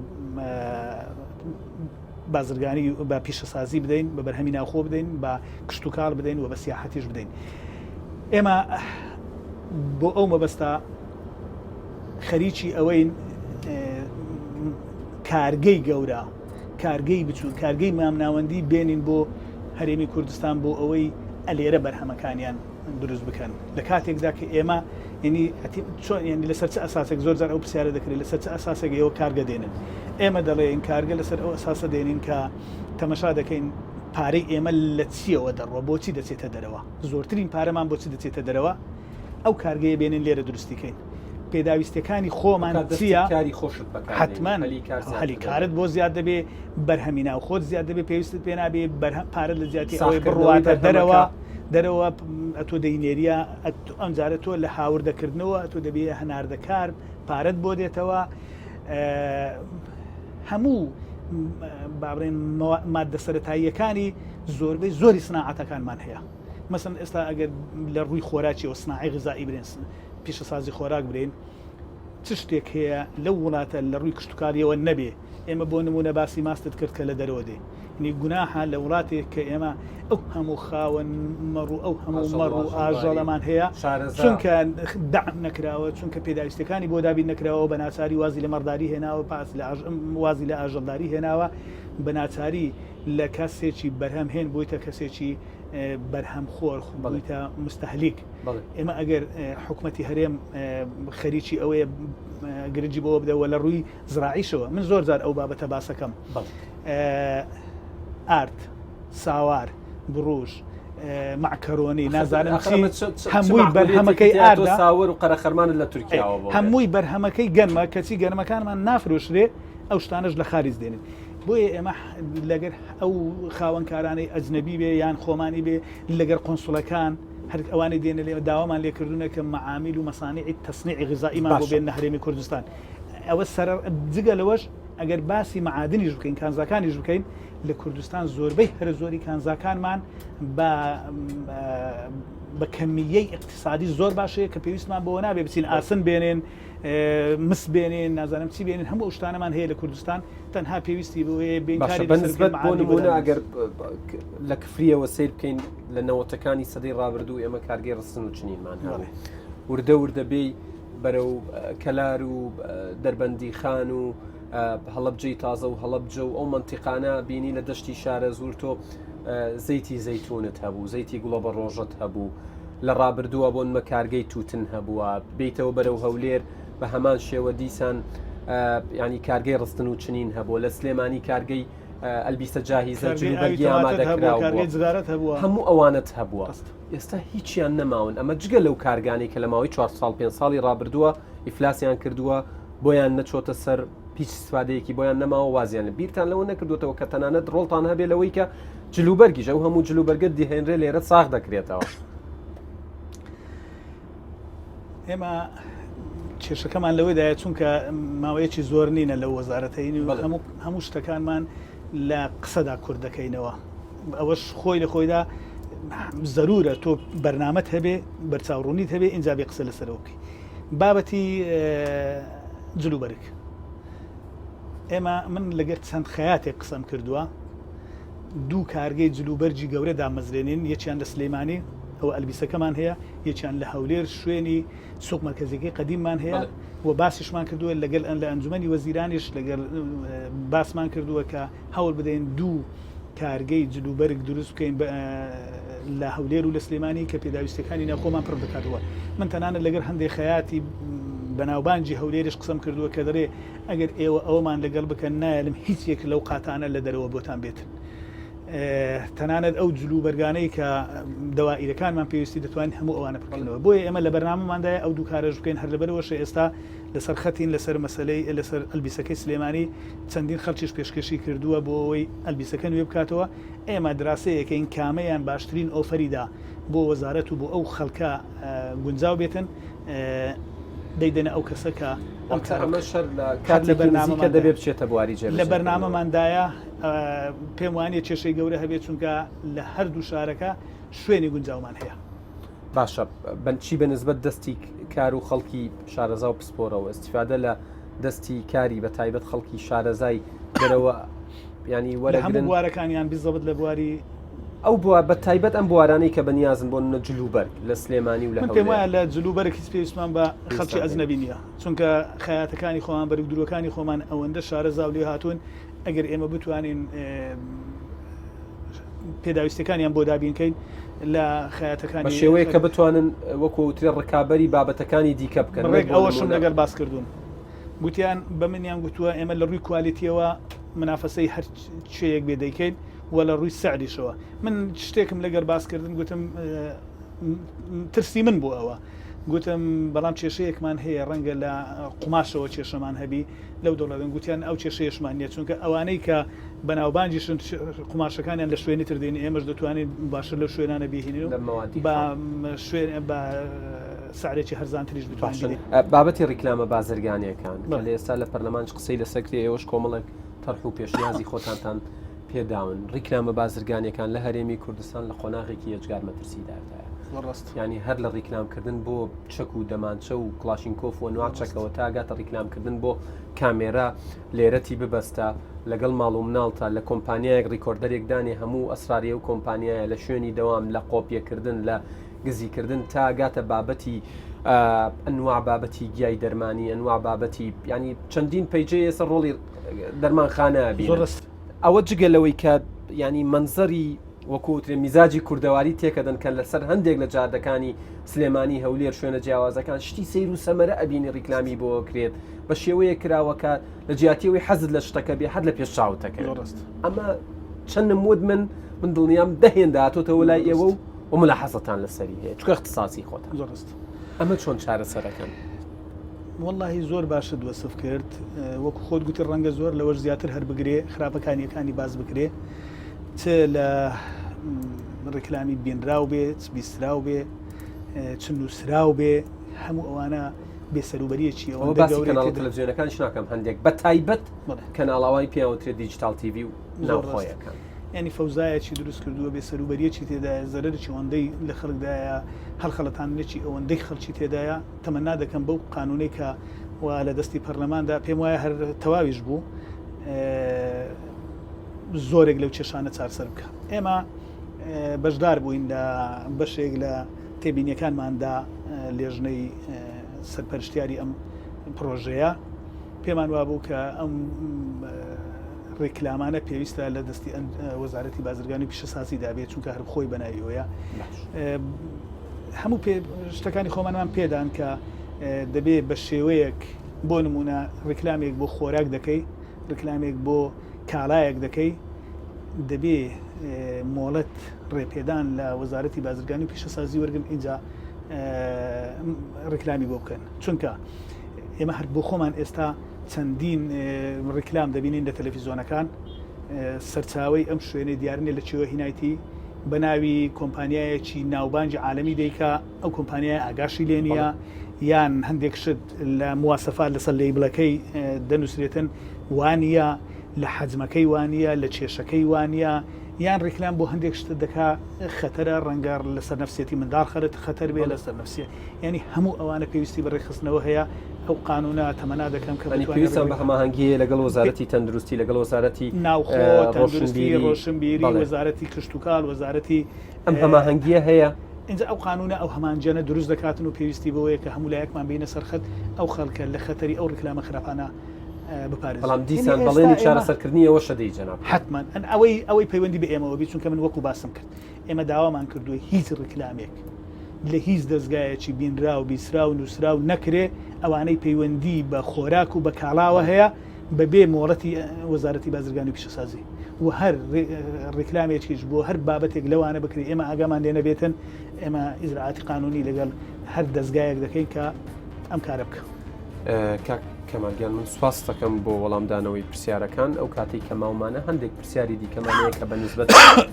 بازرگانی بە پیشەسازی بدەین بە بەرهەمی ناوخۆ بدەین بە کشت و کاڵ بدەین و بە سیاحەتیش بدەین ئێمە بۆ ئەو مەبەستە خەریکی ئەوەین کارگەی گەورە کارگەی بچوون کارگەی مامناوەندی بێنین بۆ هەرێمی کوردستان بۆ ئەوەی ئەلێرە بەرهەمەکانیان دروست بکەن لە کاتێکدا کە ئێمە ینی ینی لەسەر چ ئەساسێک زۆر جار ئەو پرسیارە دەکرێت لەسەر چ ئەساسێک ئێوە کارگە دێنن ئێمە دەڵێن کارگە لەسەر ئەو ئەساسە دێنین کە تەمەشا دەکەین پارەی ئێمە لە چیەوە دەڕۆ بۆچی دەچێتە دەرەوە زۆرترین پارەمان بۆچی دەچێتە دەرەوە ئەو کارگەیە بێنن لێرە دروستیکەین پێداویستەکانی خۆمان چییە حتمما هەلی کارت بۆ زیاد دەبێ بەرهەمی ناو خۆت زیاد دەبێ پێویستت پێ نابێ پارەت لە زیاتی ئەوەی بڕواتە دەرەوە ئەتۆ دەینێریە ئەمجارە تۆ لە هاوردەکردنەوە ئەتۆ دەبێ هەناردەکار پارەت بۆ دێتەوە هەموو بابڕێن مادە سەرەتاییەکانی زۆربەی زۆری سناعەتەکانمان هەیە مەسەن ئێستا ئەگەر لە ڕووی خۆراکی و سناعی غذایی برێن پیشەسازی خۆراک برێن چ شتێک هەیە لەو وڵاتە لە ڕووی کشتتوکاریەوە نەبێ ئێمە بۆ نمونە باسی ماستت کرد کە لە دەرەوە دێ نی گوناها لە وڵاتێک کە ئێمە ئەو هەموو خاوەن مەڕوو ئەو هەموو مەڕ و ئاژەڵەمان هەیە چونکە دعم نەکراوە چونکە پێداویستەکانی بۆ دابین نەکراوە بە ناچاری وازی لە مەڕداری هێناوە پاس وازی لە ئاژەڵداری هێناوە بە ناچاری لە کەسێکی بەرهەم هێن بوویتە کەسێکی بەرهەم خۆر بوویتە مستەهلیک ئێمە ئەگەر حکومەتی هەرێم خەریکی ئەوەیە گرنگی بۆ بدەوە لە ڕووی زراعیشەوە من زۆر جار ئەو بابەتە باسەکەم ئارت ساوار بڕۆژ معکەرۆنی نازانم هەمووی بەرهەمەکەی ئاردا ساوەر و قەرەخەرمانت لە تورکیاوە هەمووی بەرهەمەکەی گەنمە کەچی گەنمەکانمان نافرۆشرێ ئەو شتانەش لە خارج دێنن بۆیە ئێمە لەگەر ئەو خاوەنکارانەی ئەجنەبی بێ یان خۆمانی بێ لەگەر قۆنسوڵەکان هەر ئەوانەی دێنە لێ داوامان لێکردونە کە معامیل و مەسانعی تەسنیعی غذائیمان بۆ بێنە هەرێمی کوردستان ئەوە جگە لەوەش ئەگەر باسی معادنیش بکەین کانزاکانیش بکەین لە کوردستان زۆربەی هەر زۆری کانزاکانمان بە کەمیەی اقتصادی زۆر باشەیە کە پێویستمان بۆ نابێ بچین ئاسن بێنێن مس بێنێن نازانم چی بێنین هەموو شتانەمان هەیە لە کوردستان تەنها پێویستی بۆیە بینکاری بەنسبەت بۆ نمونە ئەگەر لە کفریەوە سیر بکەین لە نەوەتەکانی سەدەی ڕابردوو ئێمە کارگەی ڕستن و چنینمان هەوێ وردە وردەبێی بەرەو کەلار و دەربەندی خان و هەڵەبجەی تازە و هەڵەبجە و ئەو منتیقانە بینی لە دەشتی شارە زوور تۆ زەیتی زەیتونت هەبوو زەیتی گوڵە بە ڕۆژت هەبوو لە ڕابردووە بۆ نمە کارگەی تووتن هەبووە بێتەوە بەرەو هەولێر بە هەمان شێوە دیسان ینی کارگەی ڕستن و چنین هەبوو لە سلێمانی کارگەی ئەلبیسە جاهیزە جلوبەرگی ئامادەکراوە هەموو ئەوانت هەبووە ئێستا هیچیان نەماون ئەمە جگە لەو کارگانی کە لە ماوەی 4 ساڵ 5 ساڵی ڕابردووە ئیفلاسیان کردووە بۆیان نەچۆتە سەر پیچ سوادەیەکی بۆیان نەماوە وازیان لە بیرتان لەوە نەکردوێتەوە کە تەنانەت ڕۆڵتان هەبێ لەوەی کە جلوبەرگیش ئەو هەموو جلوبەرگت دیهێنرێ لێرە ساغ دەکرێتەوە ئێمە کێشەکەمان لەوەیدایە چونکە ماوەیەکی زۆر نینە لە وەزارەتەین و هەموو شتەکانمان لە قسەدا کوورد دەکەینەوە ئەوەش خۆی لە خۆیدا زەرورە تۆ بەرنامەت هەبێ بەرچاوڕوونیت هەبێ ئینجا بێ قسە لەسەرەوەکەی بابەتی جلوبەرگ ئێمە من لەگەر چەند خەیاتێک قسەم کردووە دوو کارگەی جلوبەرجی گەورە دامەزرێنین یەکیان لە سلەیمانی ئەوە ئەلبیسەکەمان هەیە یەکیان لە هەولێر شوێنی سوق مرکزیەکەی قەدیممان هەیە و باسیشمان کردووە لەگەڵ لە ئەنجومەنی وەزیرانیش لەگەڵ باسمان کردووە کە هەوڵ بدەین دوو کارگەی جلوبەرگ دروست بکەین لە هەولێر و لە سلێمانی کە پێداویستەکانی ناوخۆمان پڕ بکاتەوە من تەنانەت لەگەر هەندێک خەیاتی بەناوبانجی هەولێریش قسەم کردووە کە دەرێ ئەگەر ئێوە ئەومان لەگەڵ بکەن نایلم هیچ یەک لەو قاتانە لە دەرەوە بۆتان بێتن تەنانەت ئەو جلوبەرگانەی کە دەوائیرەکانمان پێویستی دەتوانین هەموو ئەوانە بکەنەوە بۆیە ئێمە لە بەرنامەماندایە ئەو دوو کارەش بکەین هەر لەبەرەوەش ئێستا لەسەر خەتین لەسەر مەسەلەی لەسەر ئەلبیسەکەی سلێمانی چەندین خەڵکیش پێشکەشی کردووە بۆ ئەوەی ئەلبیسەکە نوێ بکاتەوە ئێمە دراسەیەکەین کامەیان باشترین ئۆفەریدا بۆ وەزارەت و بۆ ئەو خەڵکە گونجاو بێتن دەیدەنە ئەو کەسە کە لە بەرنامەکە دەبێت بچێتە بواری جێ لە بەرنامەماندایە پێم وانە کێشەی گەورە هەبێت چونکە لە هەردوو شارەکە شوێنی گونجاومان هەیە باشە بەنچی بەنسبەت دەستی کار و خەڵکی شارەزا و پسپۆرەوە ئەستیفادە لە دەستی کاری بە تایبەت خەڵکی شارەزای دەرەوە ینی وەرە هەموو بوارەکانیان بیزەبت لە بواری ئەو بە تایبەت ئەم بوارانەی کە بەنیازن بۆ نە جلوبەرگ لە سلێمانی و لە پێم وایە لە جلوبەرێک هیچ پێویستمان بە خەڵکی ئەجنەبی نییە چونکە خەیاتەکانی خۆمان بەرگ درۆکانی خۆمان ئەوەندە شارەزا و لێ هاتوون ئەگەر ئێمە بتوانین پێداویستەکانیان بۆ دابینکەین لە خەیاتەکانی بە شێوەیە کە بتوانن وەکوترێ ڕکابەری بابەتەکانی دیکە بکەن. ڕێک ئەوەشم لەگەر باس کردوون گوتیان بە منیان گوتووە ئێمە لە ڕووی کوالیتیەوە منافەسەی هەر شوەیەک بێ دەیکەین وە لە ڕووی سەعریشەوە. من شتێکم لەگەر باسکردن گوتم ترسی من بوو ئەوە گوتم بەڵام کێشەیەکمان هەیە ڕەنگە لە قوماشەوە کێشەمان هەبی لەو دەوڵەتن گوتیان ئەو کێشەیەشمان نیە چونکە ئەوانەی کە بەناوبانجیشن قوماشەکانیان لە شوێنی تردێنی ئێمەش دەتوانین باشتر لە شوێنانە بهێنین بە شوێن بە سعرێکی هەرزانتریش بتوانین. بابەتی ڕیکلامە بازرگانیەکان لە ئێستا لە پەرلەمانش قسەی لەسەر ئێوەش کۆمەڵێک تەرح و پێشنیازی خۆتانتان پێداون. ڕیکلامە بازرگانیەکان لە هەرێمی کوردستان لە خۆناغێکی یەکجار مەترسیدارتایە. ینی هەر لە ڕیکلامکردن بۆ چەک و دەمانچە و کلاشینکۆف و نواچەکەەوە تا گاتە ڕیکلامکردن بۆ کامێرا لێرەتی ببەستە لەگەڵ ماڵ و مناڵتە لە کۆمپانیایەک ڕیکۆردەرێکدانی هەموو ئەسراریە و کۆمپانیایە لە شوێنی دەوام لە قۆپیەکردن لە گزیکردن تا گاتە بابەتی ئەنواع بابەتی گیای دەرمانی ئەنواع بابەتی ینی چەندین پەیجەیە ئێستا ڕۆڵی دەرمانخانە بین. ئەوە جگەلەوەی کە ینی منزەری وەکوترێ میزاجی کوردەواری تێکەدەن کە لەسەر هەندێک لە جاردەکانی سلێمانی هەولێر شوێنە جیاوازەکان شتی سیر و سەمەرە ئەبینی ڕیکلامی بۆ کرێت بە شێوەیە کراوەکە لە جیاتیەوەی حەزت لە شتەکە بێ حد لە پێش چاوتەکە. ئەمە چەند نمود من دڵنیام دەهێنداتۆتەوە لای ئێوە و ملا حەزتان لەسەری هەیە چکە اختصاصی خۆتان. ئەمە چۆن چارەسەرەکەن؟ واللهی زۆر باشە دووەسف کرد وەکو خۆت گوتی ڕەنگە زۆر لەوەش زیاتر هەر بگرێ خراپەکانیەکانی باز بکرێ چ لە ڕێکلامی بێنراو بێ بیستراو بێ چ نووسراو بێ هەموو ئەوانە بێسەروبەریەکی ئەوە کەناڵ تەلەڤیزیۆنەکان شناکەم هەندێک بە تایبەت کەناڵاوای پێوترێت دیجیتال تیڤی و ناوخۆیەکان ینی فەوزایەکی دروست کردووە بێسەروبەریەکی تێدایە زەرەرکی ئەوەندەی لە خەڵکدایە هەڵخەڵەتانێکی ئەوەندەی خەڵکی تێدایە تەمەنا دەکەم بەو قانونەی کە وا لە دەستی پەرلەماندا پێم وایە هەر تەواویش بوو زۆرێک لەو کێشانە چارسەر بکە. ئێمە بەشدار بووین لە بەشێک لە تێبینیەکانماندا لێژنەی سەرپەرشتیاری ئەم پرۆژەیە پێمان وابوو کە ئەم ڕێکلامانە پێویستە لە دەستی وەزارەتی بازرگانی پیشەسازی دابێت چونکە هەر خۆی بەناویەوەیە هەموو شتەکانی خۆمانمان پێدان کە دەبێت بە شێوەیەک بۆ نمونە ڕێکلامێک بۆ خۆراک دەکەی ڕێکلامێک بۆ کاڵایەک دەکەی دەبێ مۆڵەت ڕێپێدان لە وەزارەتی بازرگانی و پیشەسازی وەرگن اینجا ڕێکلامی بۆ بکەن چونکە ئێمە هەر بۆ خۆمان ئێستا چەندین ڕێکلام دەبینین لە تەلەڤیزۆنەکان سەرچاوی ئەم شوێنەی دیارنێ لە چێوە هینایەتی بە ناوی کۆمپانیایەکی ناوبانجی عالەمی دەیکا ئەو کۆمپانیای ئاگاشی لێ نیە یان هەندێک شت لە مواسەفات لەسەر لەیبڵەکەی دەنووسرێتن وانە لە حەجمەکەی وانە لە کێشەکەی وانە یان ڕێکلام بۆ هەندێک شتە دەکا خەتەرە ڕەنگار لەسەر نەفسێتی منداڵ خەرت خەتەر بێ لەسەر نەفسیە ینی هەموو ئەوانە پێویستی بە ڕێخستنەوە هەیە ئەو قانونە تەمەنا دەکەم کە پێویستان بە هەماهەنگی لەگەڵ وەزارەتی تەندروستی لەگەڵ وەزارەتی ناوخۆ تەندروستی ڕۆشنبیری وەزارەتی کشتتوکال وەزارەتی ئەم هەماهەنگیە هەیە اینجا ئەو قانونە ئەو هەمانجانە دروست دەکاتن و پێویستی بەوەیە کە هەموو لایەکمان بینە سەرخەت ئەو خەڵکە لە خەتەری ئەو ڕێکلامە خراپانە بپارێزن. بەڵام دیسان بەڵێنی چارەسەرکردنی ئەوە شەدەی جەناب حتمما ئەوەی پەیوەندی بە ئێمەوە بی چونکە من وەکو باسم کرد ئێمە داوامان کردووە هیچ ڕێکلامێک لە هیچ دەستگایەکی بینرا و بیسرا و نووسرا و نەکرێ ئەوانەی پەیوەندی بە خۆراک و بە کاڵاوە هەیە بەبێ مۆڵەتی وەزارەتی بازرگانی و پیشەسازی و هەر ڕێکلامێکیش بۆ هەر بابەتێک لەوانە بکرێت ئێمە ئاگامان لێ نەبێتن ئێمە ئیجراعاتی قانونی لەگەڵ هەر دەستگایەک دەکەین کە ئەم کارە بکە. کەمالگیان من سواس دەکەم بۆ وەڵامدانەوەی پرسیارەکان ئەو کاتی کە ماومانە هەندێک پرسیاری دیکەمانەیە کە بەنسبەت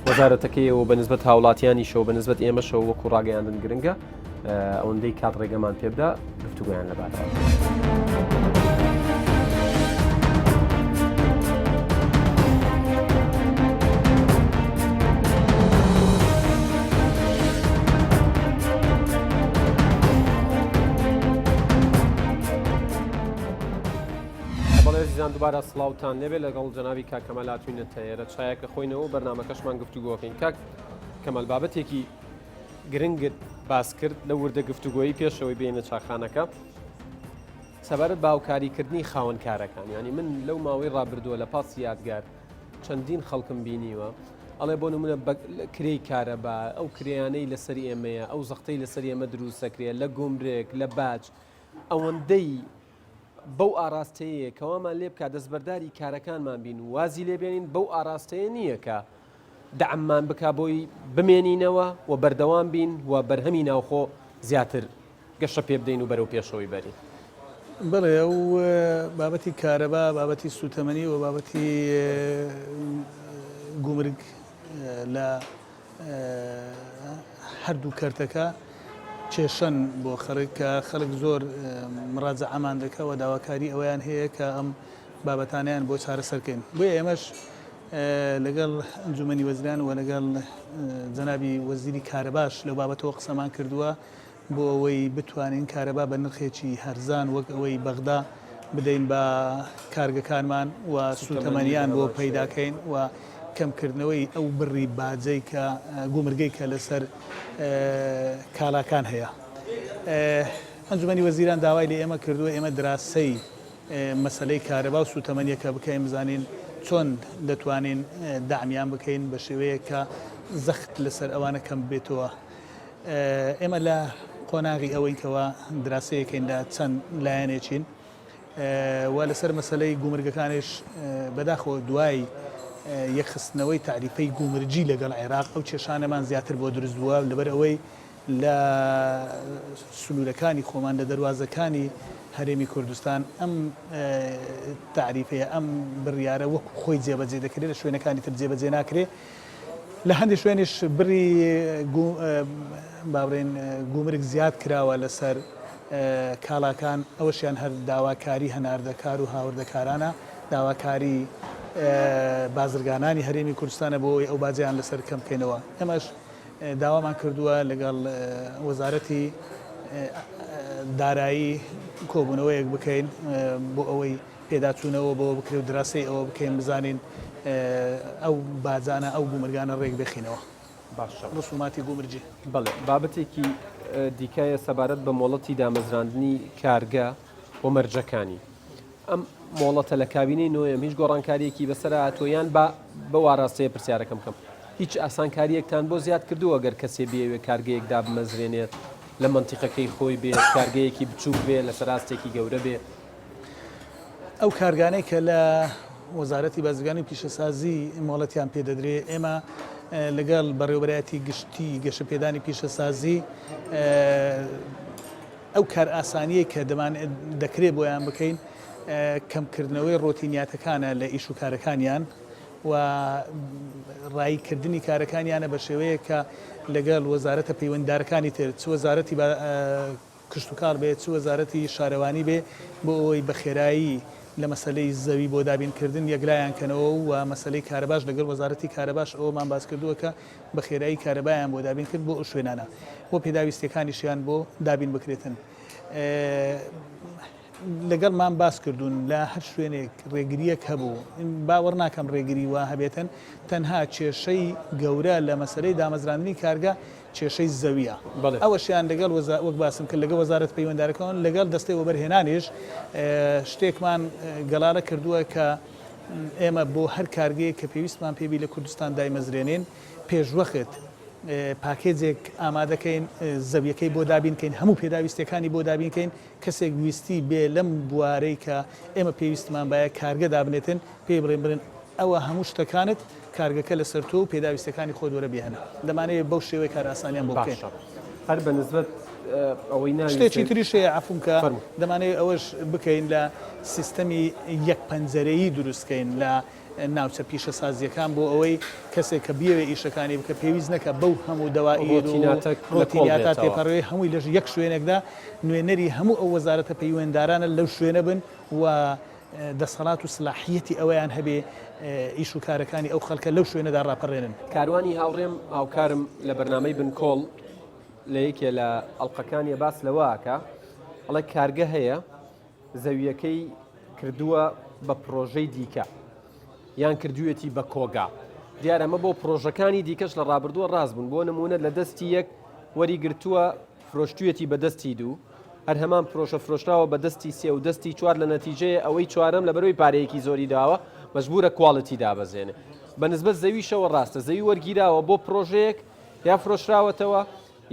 وەزارەتەکەیەوە بەنسبەت هاوڵاتیانی شەو بەنسبەت ئێمەشەوە وەکو ڕاگەیاندن گرنگە ئەوەندەی کات ڕێگەمان پێ بدە گفتوگویان لەبارەوە. دوبارە سڵاوتان لێبێ لەگەڵ جەنابی کاک کەمال هاتووینە تەیارە چایەکە خۆینەوە بەرنامەکەشمان گفتوگۆکەین کاک کەمال بابەتێکی گرنگت باس کرد لە وردە گفتوگۆیی پێشەوەی بینە چاخانەکە سەبارەت باوکاریکردنی خاوەنکارەکان ینی من لەو ماوەی ڕابردووە لە پاس یادگار چەندین خەڵکم بینیوە ئەڵێ بۆ نمونە کرێی کارەبا ئەو کرێیانەی لەسەری ئێمەیە ئەو زەختەی لەسەری ئێمە دروستەکرێت لە گۆمرێک لە باج ئەوەندەی بەو ئاراستەیە کەوامان لێ بکات دەستبەرداری کارەکانمان بین و وازی لێبێنین بەو ئاراستەیە نییە کە دەعممان بکا بۆی بمێنینەوە و بەردەوام بین و بەرهەمی ناوخۆ زیاتر گەشە پێ بدەین و بەرەو پێشەوەی بەرین. بڵێ ئەو بابەتی کارەبا بابەتی سوتەمەنی و بابەتی گومرگ لە هەردوو کەرتەکە کێشەن بۆ خەڵک خەڵک زۆر مڕاجعەمان دەکەوە داواکاری ئەویان هەیە کە ئەم بابەتانیان بۆ چارەسەرکەین بۆیە ئێمەش لەگەڵ ئەنجومەنی وەزیران و لەگەڵ جەنابی وەزیری کارەباش لەو بابەتەوە قسەمان کردووە بۆ ئەوەی بتوانین کارەبا بە نرخێکی هەرزان وەک ئەوەی بەغدا بدەین بە کارگەکانمان و سوتەمەنیان بۆ پەیداکەین و کەمکردنەوەی ئەو بڕی باجەی کە گومرگەی کە لەسەر کالاکان هەیە. ئەنجومەنی وەزیران داوای لە ئێمە کردووە ئێمە دراسەی مەسەلەی کارەبا و سوتەمەنیەکە بکەین بزانین چۆن دەتوانین دامیان بکەین بە شێوەیە کە زەخت لەسەر ئەوانە کەم بێتەوە. ئێمە لە قۆناغی ئەوەی کەەوە دراسەیەکەیندا چەند لایەنێکین و لەسەر مەسەلەی گومرگەکانش بەداخەوە دوای یەکخستنەوەی تعریفەی گومرجی لەگەڵ عێراق ئەو کێشانەمان زیاتر بۆ دروست بووە لەبەر ئەوەی لە سنوورەکانی خۆمان لە دەواازەکانی هەرێمی کوردستان ئەم تعریفەیە ئەم بڕیارە وەکو خۆی جێبەجێ دەکرێت لە شوێنەکانی تر جێبەجێ ناکرێت لە هەندێک شوێنش بڕی باڕێن گومرگ زیاد کراوە لەسەر کالاکان ئەوەشیان هەر داواکاری هەناردەکار و هاوردەکارانە داواکاری بازرگانانی هەرێمی کوردستانە بۆ ئەو باجیان لەسەر کەم بکەینەوە. ئەمەش داوامان کردووە لەگەڵ وەزارەتی دارایی کۆبوونەوەیەک بکەین بۆ ئەوەی پێداچوونەوە بۆ بکرێت و دراسی ئەوە بکەین بزانین ئەو باجانە ئەو گومرگانە ڕێک بخینەوە. باشە ڕسوماتی گومرجی. بەڵێ بابەتێکی دیکایە سەبارەت بە مۆڵەتی دامەزراندنی کارگە و مەرجەکانی ئەم مۆڵەتە لە کابینەی نوێم هیچ گۆڕانکاریەکی بەسەر هاتوۆیان بە واراستەیە پرسیارەکەم بکەم هیچ ئاسانکاریەکتان بۆ زیاد کردووە ئەگەر کەسێ بێوێ کارگەیەکدا بمەزرێنێت لە منتیقەکەی خۆی بێت کارگەیەکی بچووک بێ لەسەر ڕاستێکی گەورە بێ ئەو کارگانەی کە لە وەزارەتی بازرگانی و پیشەسازی مۆڵەتیان پێدەدرێ ئێمە لەگەڵ بەڕێوەبەرایەتی گشتی گەشەپێدانی پیشەسازی ئەو کار ئاسانیە کە دەکرێت بۆیان بکەین کەمکردنەوەی ڕۆتینیاتەکانە لە ئیش و کارەکانیان و ڕایکردنی کارەکانیانە بە شێوەیە کە لەگەڵ وەزارەتە پەیوەنددارەکانی تر چ وەزارەتی کشت و کار بێت چ وەزارەتی شارەوانی بێ بۆ ئەوەی بە خێرایی لە مەسلەی زەوی بۆ دابینکردن یەکلایان کەنەوە و مەسلەی کارەباش لەگەڵ وەزارەتی کارەباش ئەومان باس کردووە کە بە خێرایی کارەبایان بۆ دابین کرد بۆ ئەو شوێنانە بۆ پێداویستەکانیشیان بۆ دابین بکرێتن. لەگەڵمان باس کردوون لە هەر شوێنێک ڕێگریەک هەبوو باوەڕ ناکەم ڕێگری وا هەبێتن تەنها کێشەی گەورە لە مەسلەی دامەزراندنی کارگە کێشەی زەویە ئەوەشیان لەگەڵ وەک باسم کرد لەگەڵ وەزارەت پەیوەنددارەکان لەگەڵ دەستەی وەبەرهێنانیش شتێکمان گەڵارە کردووە کە ئێمە بۆ هەر کارگەیە کە پێویستمان پێبی لە کوردستان دایمەزرێنین پێشوەخت پاکێجێک ئامادەکەین زەویەکەی بۆ دابینکەین هەموو پێداویستەکانی بۆ دابینکەین کەسێک ویستی بێ لەم بوارەی کە ئێمە پێویستمان باە کارگە دابنێتن پێ بڵێن برن ئەوە هەموو شتەکانت کارگەکە لەسەر تۆ و پێداویستەکانی خۆ دۆرە بێنە دەمانەیە بەو شێوەی کار ئاسانیان بۆ بکەین هەر بەنسبەت ئەوەی شتێکی تریشەیە عفوم کە دەمانەیە ئەوەش بکەین لە سیستەمی یەک پەنجەرەیی دروستکەین لە ناوچە پیشەسازیەکان بۆ ئەوەی کەسێک کە بیاوێ ئیشەکانی بکە پێویست نەکە بەو هەموو دەوایی ڕۆتینیاتە تێپەڕەوەی هەمووی لە یەک شوێنێکدا نوێنەری هەموو ئەو وەزارەتە پەیوەنددارانە لەو شوێنە بن و دەسەڵات و سلاحیەتی ئەویان هەبێ ئیش و کارەکانی ئەو خەڵکە لەو شوێنەدا ڕاپەڕێنن. کاروانی هاوڕێم هاوکارم لە بەرنامەی بنکۆڵ لە یەکێ لە ئەڵلقەکانی باس لەواکە ئەڵێ کارگە هەیە زەویەکەی کردووە بە پرۆژەی دیکە یان کردوێتی بە کۆگا دیارە ئەمە بۆ پرۆژەکانی دیکەش لە ڕابردووە ڕاست بوون بۆ نمونە لە دەستی یەک وەریگرتووە فرۆشتوێتی بە دەستی دوو هەر هەمان فرۆشە فرۆشراوە بە دەستی سێ و دەستی چوار لە نەتیجەیە ئەوەی چوارەم لە بەرەوەی پارەیەکی زۆری داوە مەجبورە کواڵەتی دابەزێنێ بەنسبەت زەویشەوە ڕاستە زەوی وەرگیراوە بۆ پرۆژەیەک یا فرۆشراوەتەوە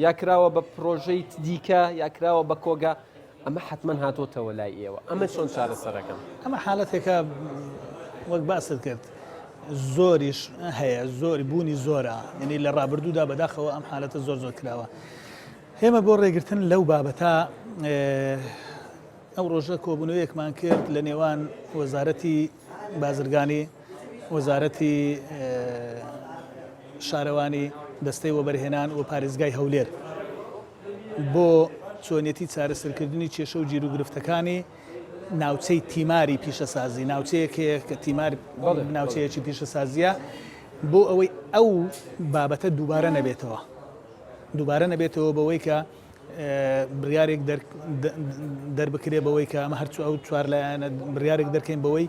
یا کراوە بە پرۆژەی دیکە یا کراوە بە کۆگا ئەمە حتمما هاتۆتەوە لای ئێوە ئەمە چۆن چارەسەرەکەم ئەمە حالەتێکە وەک باست کرد زۆریش هەیە زۆری بوونی زۆرە یعنی لە ڕابردوودا بەداخەوە ئەم حالەتە زۆر کراوە هێمە بۆ ڕێگرتن لەو بابەتە ئەو ڕۆژە کۆبوونەوەیەکمان کرد لە نێوان وەزارەتی بازرگانی وەزارەتی شارەوانی دەستەی وەبەرهێنان و پارێزگای هەولێر بۆ چۆنیەتی چارەسەرکردنی کێشە و گیر و گرفتەکانی ناوچەی تیماری پیشەسازی ناوچەیەکەیە کە تیمار ناوچەیەکی پیشەسازیە بۆ ئەوەی ئەو بابەتە دووبارە نەبێتەوە بەوەی کە بڕیارێک دەربکرێ بەوەی کە ئەمە هەرچوو ئەو چوار لایەنە بڕیارێک دەرکەین بەوەی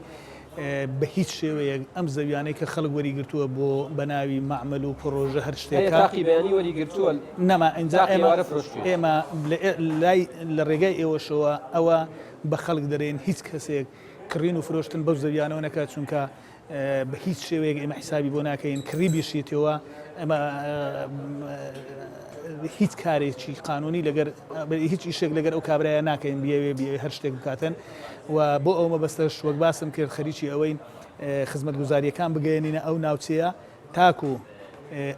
بە هیچ شێوەیەک ئەم زەویانەی کە خەڵک وەریگرتووە بۆ بەناوی معمەل و پرۆژە هەر شتێکە نەما ئەنجا ئێمە لە ڕێگای ئێوەشەوە ئەوە بە خەڵک دەرێن هیچ کەسێک کڕین و فرۆشتن بەو زەویانەوە نەکات چونکە بە هیچ شێوەیەک ئێمە حیسابی بۆ ناکەین کڕی بیشیتەوە ئەمە هیچ کارێکی قانونی لەگەر هیچ ئیشێک لەگەر ئەو کابرایە ناکەین بێ هەر شتێک بکاتن و بۆ ئەو مەبەستەش وەک باسم کرد خەریکی ئەوەین خزمەتگوزاریەکان بگەێنینە ئەو ناوچەیە تاکو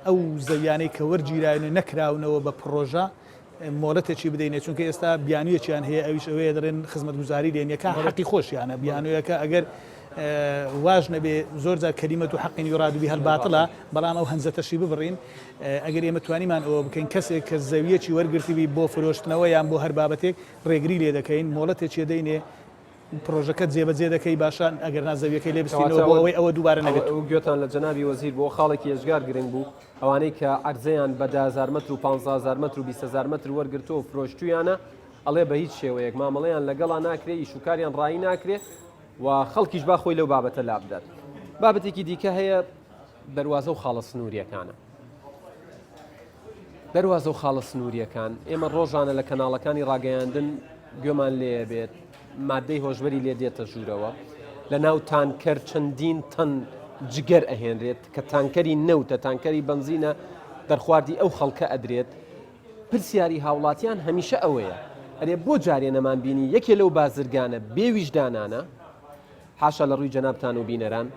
ئەو زەویانەی کە وەرگیراون و نەکراونەوە بە پرۆژە مۆڵەتێکی بدەینێت چونکە ئێستا بیانوویەکیان هەیە ئەویش ئەوەیە دەڕێن خزمەتگوزاری لێنیەکە حەقی خۆشیانە بیانوویەکە ئەگەر واژ نەبێ زۆر جار کەلیمەت و حەقین یوراد و بیهەل باتڵە بەڵام ئەو هەنجەتەشی ببڕین ئەگەر ئێمە توانیمان ئەوە بکەین کەسێک کە زەویەکی وەرگرتوی بۆ فرۆشتنەوە یان بۆ هەر بابەتێک ڕێگری لێ دەکەین مۆڵەتێکی دەینێ پرۆژەکەت جێبەجێ دەکەی باشان ئەگەر نازەویەکەی لێ بستینەوە بۆ ئەوەی ئەوە دووبارە نەبێت گوێتان لە جەنابی وەزیر بۆ خاڵێکی ێژگار گرنگ بوو ئەوانەی کە عەرزەیان بە 10,000 مەتر و 15,000 مەتر و 20,000 مەتر وەرگرتووە و فرۆشتویانە ئەڵێ بە هیچ شێوەیەک مامەڵەیان لەگەڵا ناکرێ ئیشوکاریان ڕایی ناکرێ و خەڵکیش با خۆی لەو بابەتە لابدات بابەتێکی دیکە هەیە دەواازە و خاڵە سنووریەکانە دەواازە و خاڵە سنووریەکان ئێمە ڕۆژانە لە کەناڵەکانی ڕاگەیاندن گوێمان لێ بێت مادەی هۆشبەری لێ دێتە ژوورەوە لە ناو تانکەر چەندین تەن جگەر ئەهێنرێت کە تانکەری نەوتە تانکەری بنزینە دەرخواردی ئەو خەڵکە ئەدرێت پرسیاری هاوڵاتیان هەمیشە ئەوەیە ئەرێ بۆ جارێ نەمان بینی یەکێ لەو بازرگانە بێویژدانانە حاشا لە ڕووی جەنابتان و بینەران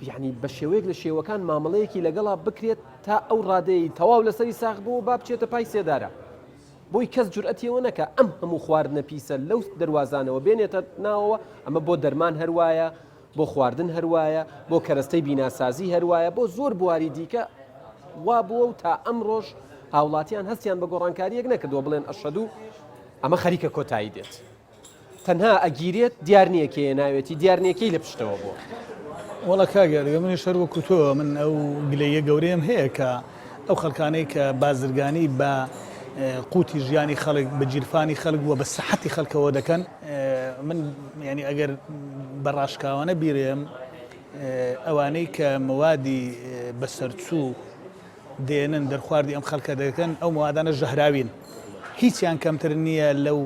یعنی بە شێوەیەک لە شێوەکان مامەڵەیەکی لەگەڵا بکرێت تا ئەو ڕادەی تەواو لەسەری ساغ بوو با بچێتە پای سێدارە بۆی کەس جورئەتیەوە نەکە ئەم هەموو خواردنە پیسە لەو دەواازانەوە بێنێتە ناوەوە ئەمە بۆ دەرمان هەروایە بۆ خواردن هەروایە بۆ کەرەستەی بیناسازی هەروایە بۆ زۆر بواری دیکە وا بووە و تا ئەم ڕۆژ هاوڵاتیان هەستیان بە گۆڕانکاریەک نەکردووە بڵێن ئەشەدوو ئەمە خەریکە کۆتایی دێت تەنها ئەگیرێت دیارنیەکەیە ناوێتی دیارنیەکەی لە پشتەوە بووە وەڵا کاگەر منی شەروە کوتۆ من ئەو گلەیە گەورەیەم هەیە کە ئەو خەڵکانەی کە بازرگانی بە قوتی ژیانی خەڵک بە جیرفانی خەڵک وە بە سەحەتی خەڵکەوە دەکەن من ینی ئەگەر بەڕاشکاوانە بیرێم ئەوانەی کە موادی بەسەرچوو دێنن دەرخواردی ئەم خەڵکە دەکەن ئەو موادانە ژەهراوین هیچیان کەمتر نییە لەو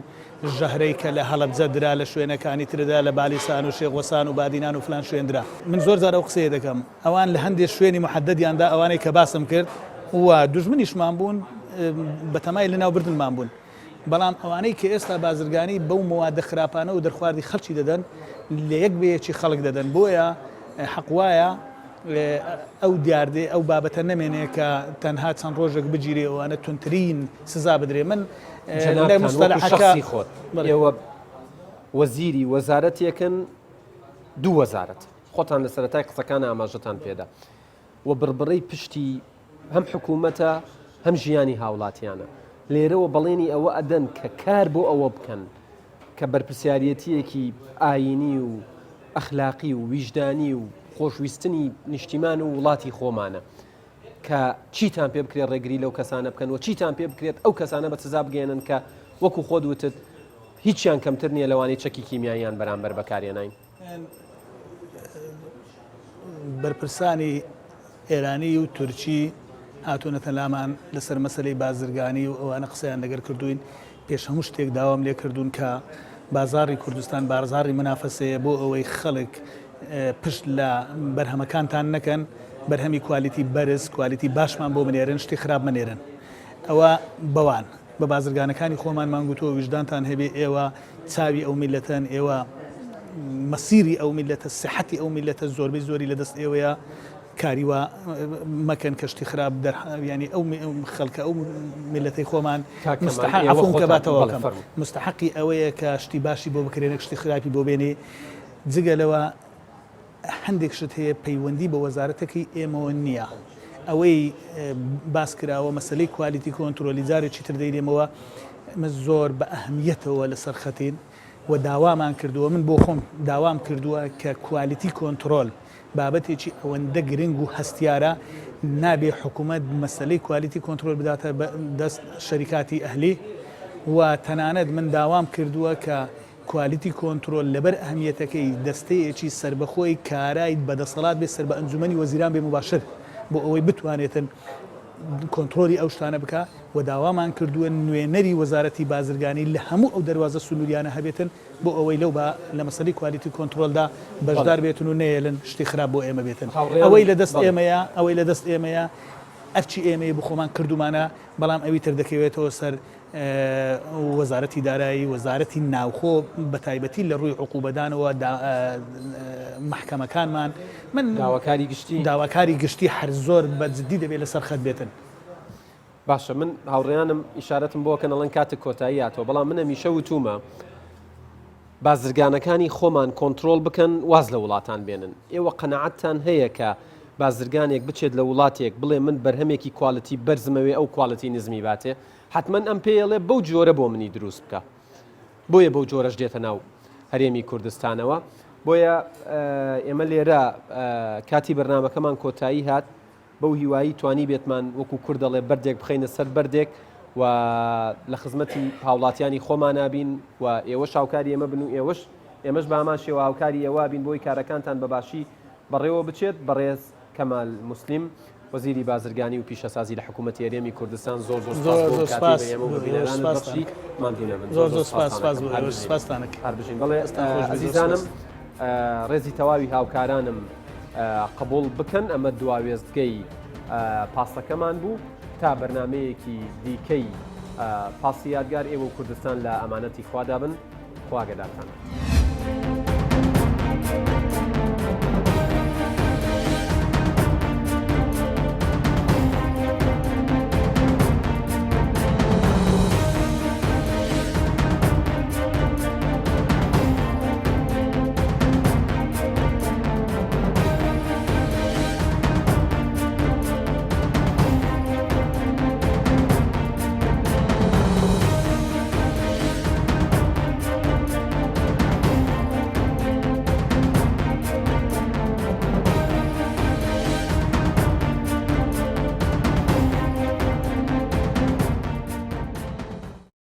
ژەهرەی کە لە هەڵەبجە درا لە شوێنەکانی تردا لە بالیسان و شێخوەسان و بادینان و فلان شوێندرا من زۆر جار ئەو قسەیە دەکەم ئەوان لە هەندێک شوێنی محەدەدیاندا ئەوانەی کە باسم کرد و دوژمنیشمان بوون بەتەمای لە ناوبردنمان بوون بەڵام ئەوانەی کە ئێستا بازرگانی بەو موادە خراپانە و دەرخواردی خەڵکی دەدەن لە یەک بەیەکی خەڵک دەدەن بۆیە حەقوایە ئەو دیاردێ ئەو بابەتە نەمێنێ کە تەنها چەند ڕۆژێک بگیرێ ئەوانە تونترین سزا بدرێ من شخصی خۆت ئێوە وەزیری وەزارەتێکن دوو وەزارەت خۆتان لە سەرەتای قسەکان ئاماژەتان پێدا و بربڕەی پشتی هەم حکوومەتە هەم ژیانی هاوڵاتیانە لێرەوە بەڵێنی ئەوە ئەدەن کە کار بۆ ئەوە بکەن کە بەرپرسیارەتیەکی ئاینی و ئەخلاقی و ویژدانی و خۆشویستنی نیشتیمان و وڵاتی خۆمانە کە چیتان پێ بکرێت ڕێگری لەو کەسانە بکەن و چیتان پێ بکرێت ئەو کەسانە بە سزا بگەێنن کە وەکو خۆت وتت هیچیان کەمتر نییە لەوانەی چەکی کیمیاییان بەرامبەر بەکارێنین بەرپرسانی ئێرانی و تورکی هاتوونەتە لامان لەسەر مەسلەی بازرگانی و ئەوانە قسەیان لەگەر کردوین پێش هەموو شتێک داوام لێ کردوون کە بازاری کوردستان بازاری منافەسەیە بۆ ئەوەی خەڵک پشت لە بەرهەمەکانتان نەکەن بەرهەمی کوالیتی بەرز کوالیتی باشمان بۆ منێرن شتی خراپ منێرن ئەوە بەوان بە بازرگانەکانی خۆمان مانگوتۆ وجدانتان هەبێ ئێوە چاوی ئەو میلەتەن ئێوە مەسیری ئەو میلەتە سەحەتی ئەو میلەتە زۆربەی زۆری لەدەست ئێوەیە کاریوە مەکەن کەشتی خراپ ینی ئەو خەڵکە ئەو میلەتەی خۆمان مستحقم کە باتەوەکەم مستحقی ئەوەیە کە شتی باشی بۆ بکرێنە شتی خراپی بۆ بێنێ جگە لەوە هەندێک شت هەیە پەیوەندی بە وەزارەتەکەی ئێمەوە نییە ئەوەی باس کراوە مەسلەی کوالیتی کۆنتترۆلی جارێکی تر دەیرێمەوە زۆر بە ئەهمیەتەوە لەسەر خەتین و داوامان کردووە من بۆ خۆم داوام کردووە کە کوالیتی کۆنتترۆل بابەتێکی ئەوەندە گرنگ و هەستیارە نابێ حکوومەت مەسلەی کوالیتی کۆنتترۆل بداتە دەست شەریکاتی ئەهلی و تەنانەت من داوام کردووە کە کوالیتی کۆنتترۆل لەبەر ئەهمیەتەکەی دەستەیەکی سربەخۆی کارای بەدەسەڵات بێ سەر بە ئەنجومەنی وەزیران بێ مباشر بۆ ئەوەی بتوانێتن کۆنتترۆلی ئەو شتانە بکە و داوامان کردووە نوێنەری وەزارەتی بازرگانی لە هەموو ئەو دەواازە سنووریانە هەبێتن بۆ ئەوەی لەو بە لە مەسەلی کوالیتی کۆنتترۆلدا بەشدار بێتن و نێلن شتی خراپ بۆ ئێمە بێتن ئەوەی لە دەست ئێمەیە ئەوەی لە دەست ئێمەیە ئەرچی ئێمەیە بخۆمان کردومانە بەڵام ئەوی تر دەکەوێتەوە سەر وەزارەتی دارایی وەزارەتی ناوخۆ بە تایبەتی لە ڕووی عقوبەدانەوە محکەمەکانمان من داواکاری گشتی هەر زۆر بە جددی دەبێت لەسەر خەت بێتن باشە من هاوڕێیانم ئیشارەتم بۆ کە نەڵەن کاتە کۆتاییاتەوە بەڵام منە میشە وتومە بازرگانەکانی خۆمان کۆنتترۆل بکەن واز لە وڵاتان بێنن ئێوە قەنەعەتتان هەیە کە بازرگانێک بچێت لە وڵاتێک بڵێ من بەرهەمێکی کواڵەتی بەرزمەوێ ئەو کواڵەتی نزمی باتێ حتمما ئەم پێڵێ بەو جۆرە بۆ منی دروست بکە بۆیە بەو جۆرەش دێتە ناو هەرێمی کوردستانەوە بۆیە ئێمە لێرە کاتی بەرنامەکەمان کۆتایی هات بەو هیوایی توانی بێتمان وەکو کورد دەڵێ بەردێک بخەینە سەر بەردێک و لە خزمەتی هاوڵاتیانی خۆمان نابین و ئێوەش هاوکاری ئێمە بن و ئێمەش بە هەمان شێوە هاوکاری ئێوە بین بۆی کارەکانتان بەباشی بەڕێوە بچێت بەڕێز کەمال موسلیم وەزیری بازرگانی و پیشەسازی لە حکوومەتی هەرێمی کوردستان زۆر سپاسبژین بڵێ عزیزانم ڕێزی تەواوی هاوکارانم قبول بکەن ئەمە دواوێستگەی پاسەکەمان بوو تا بەرنمەیەکی دیکەی پاسی یادگار ئێوە و کوردستان لە ئەمانەتی خوادا بن خواگەدارتان.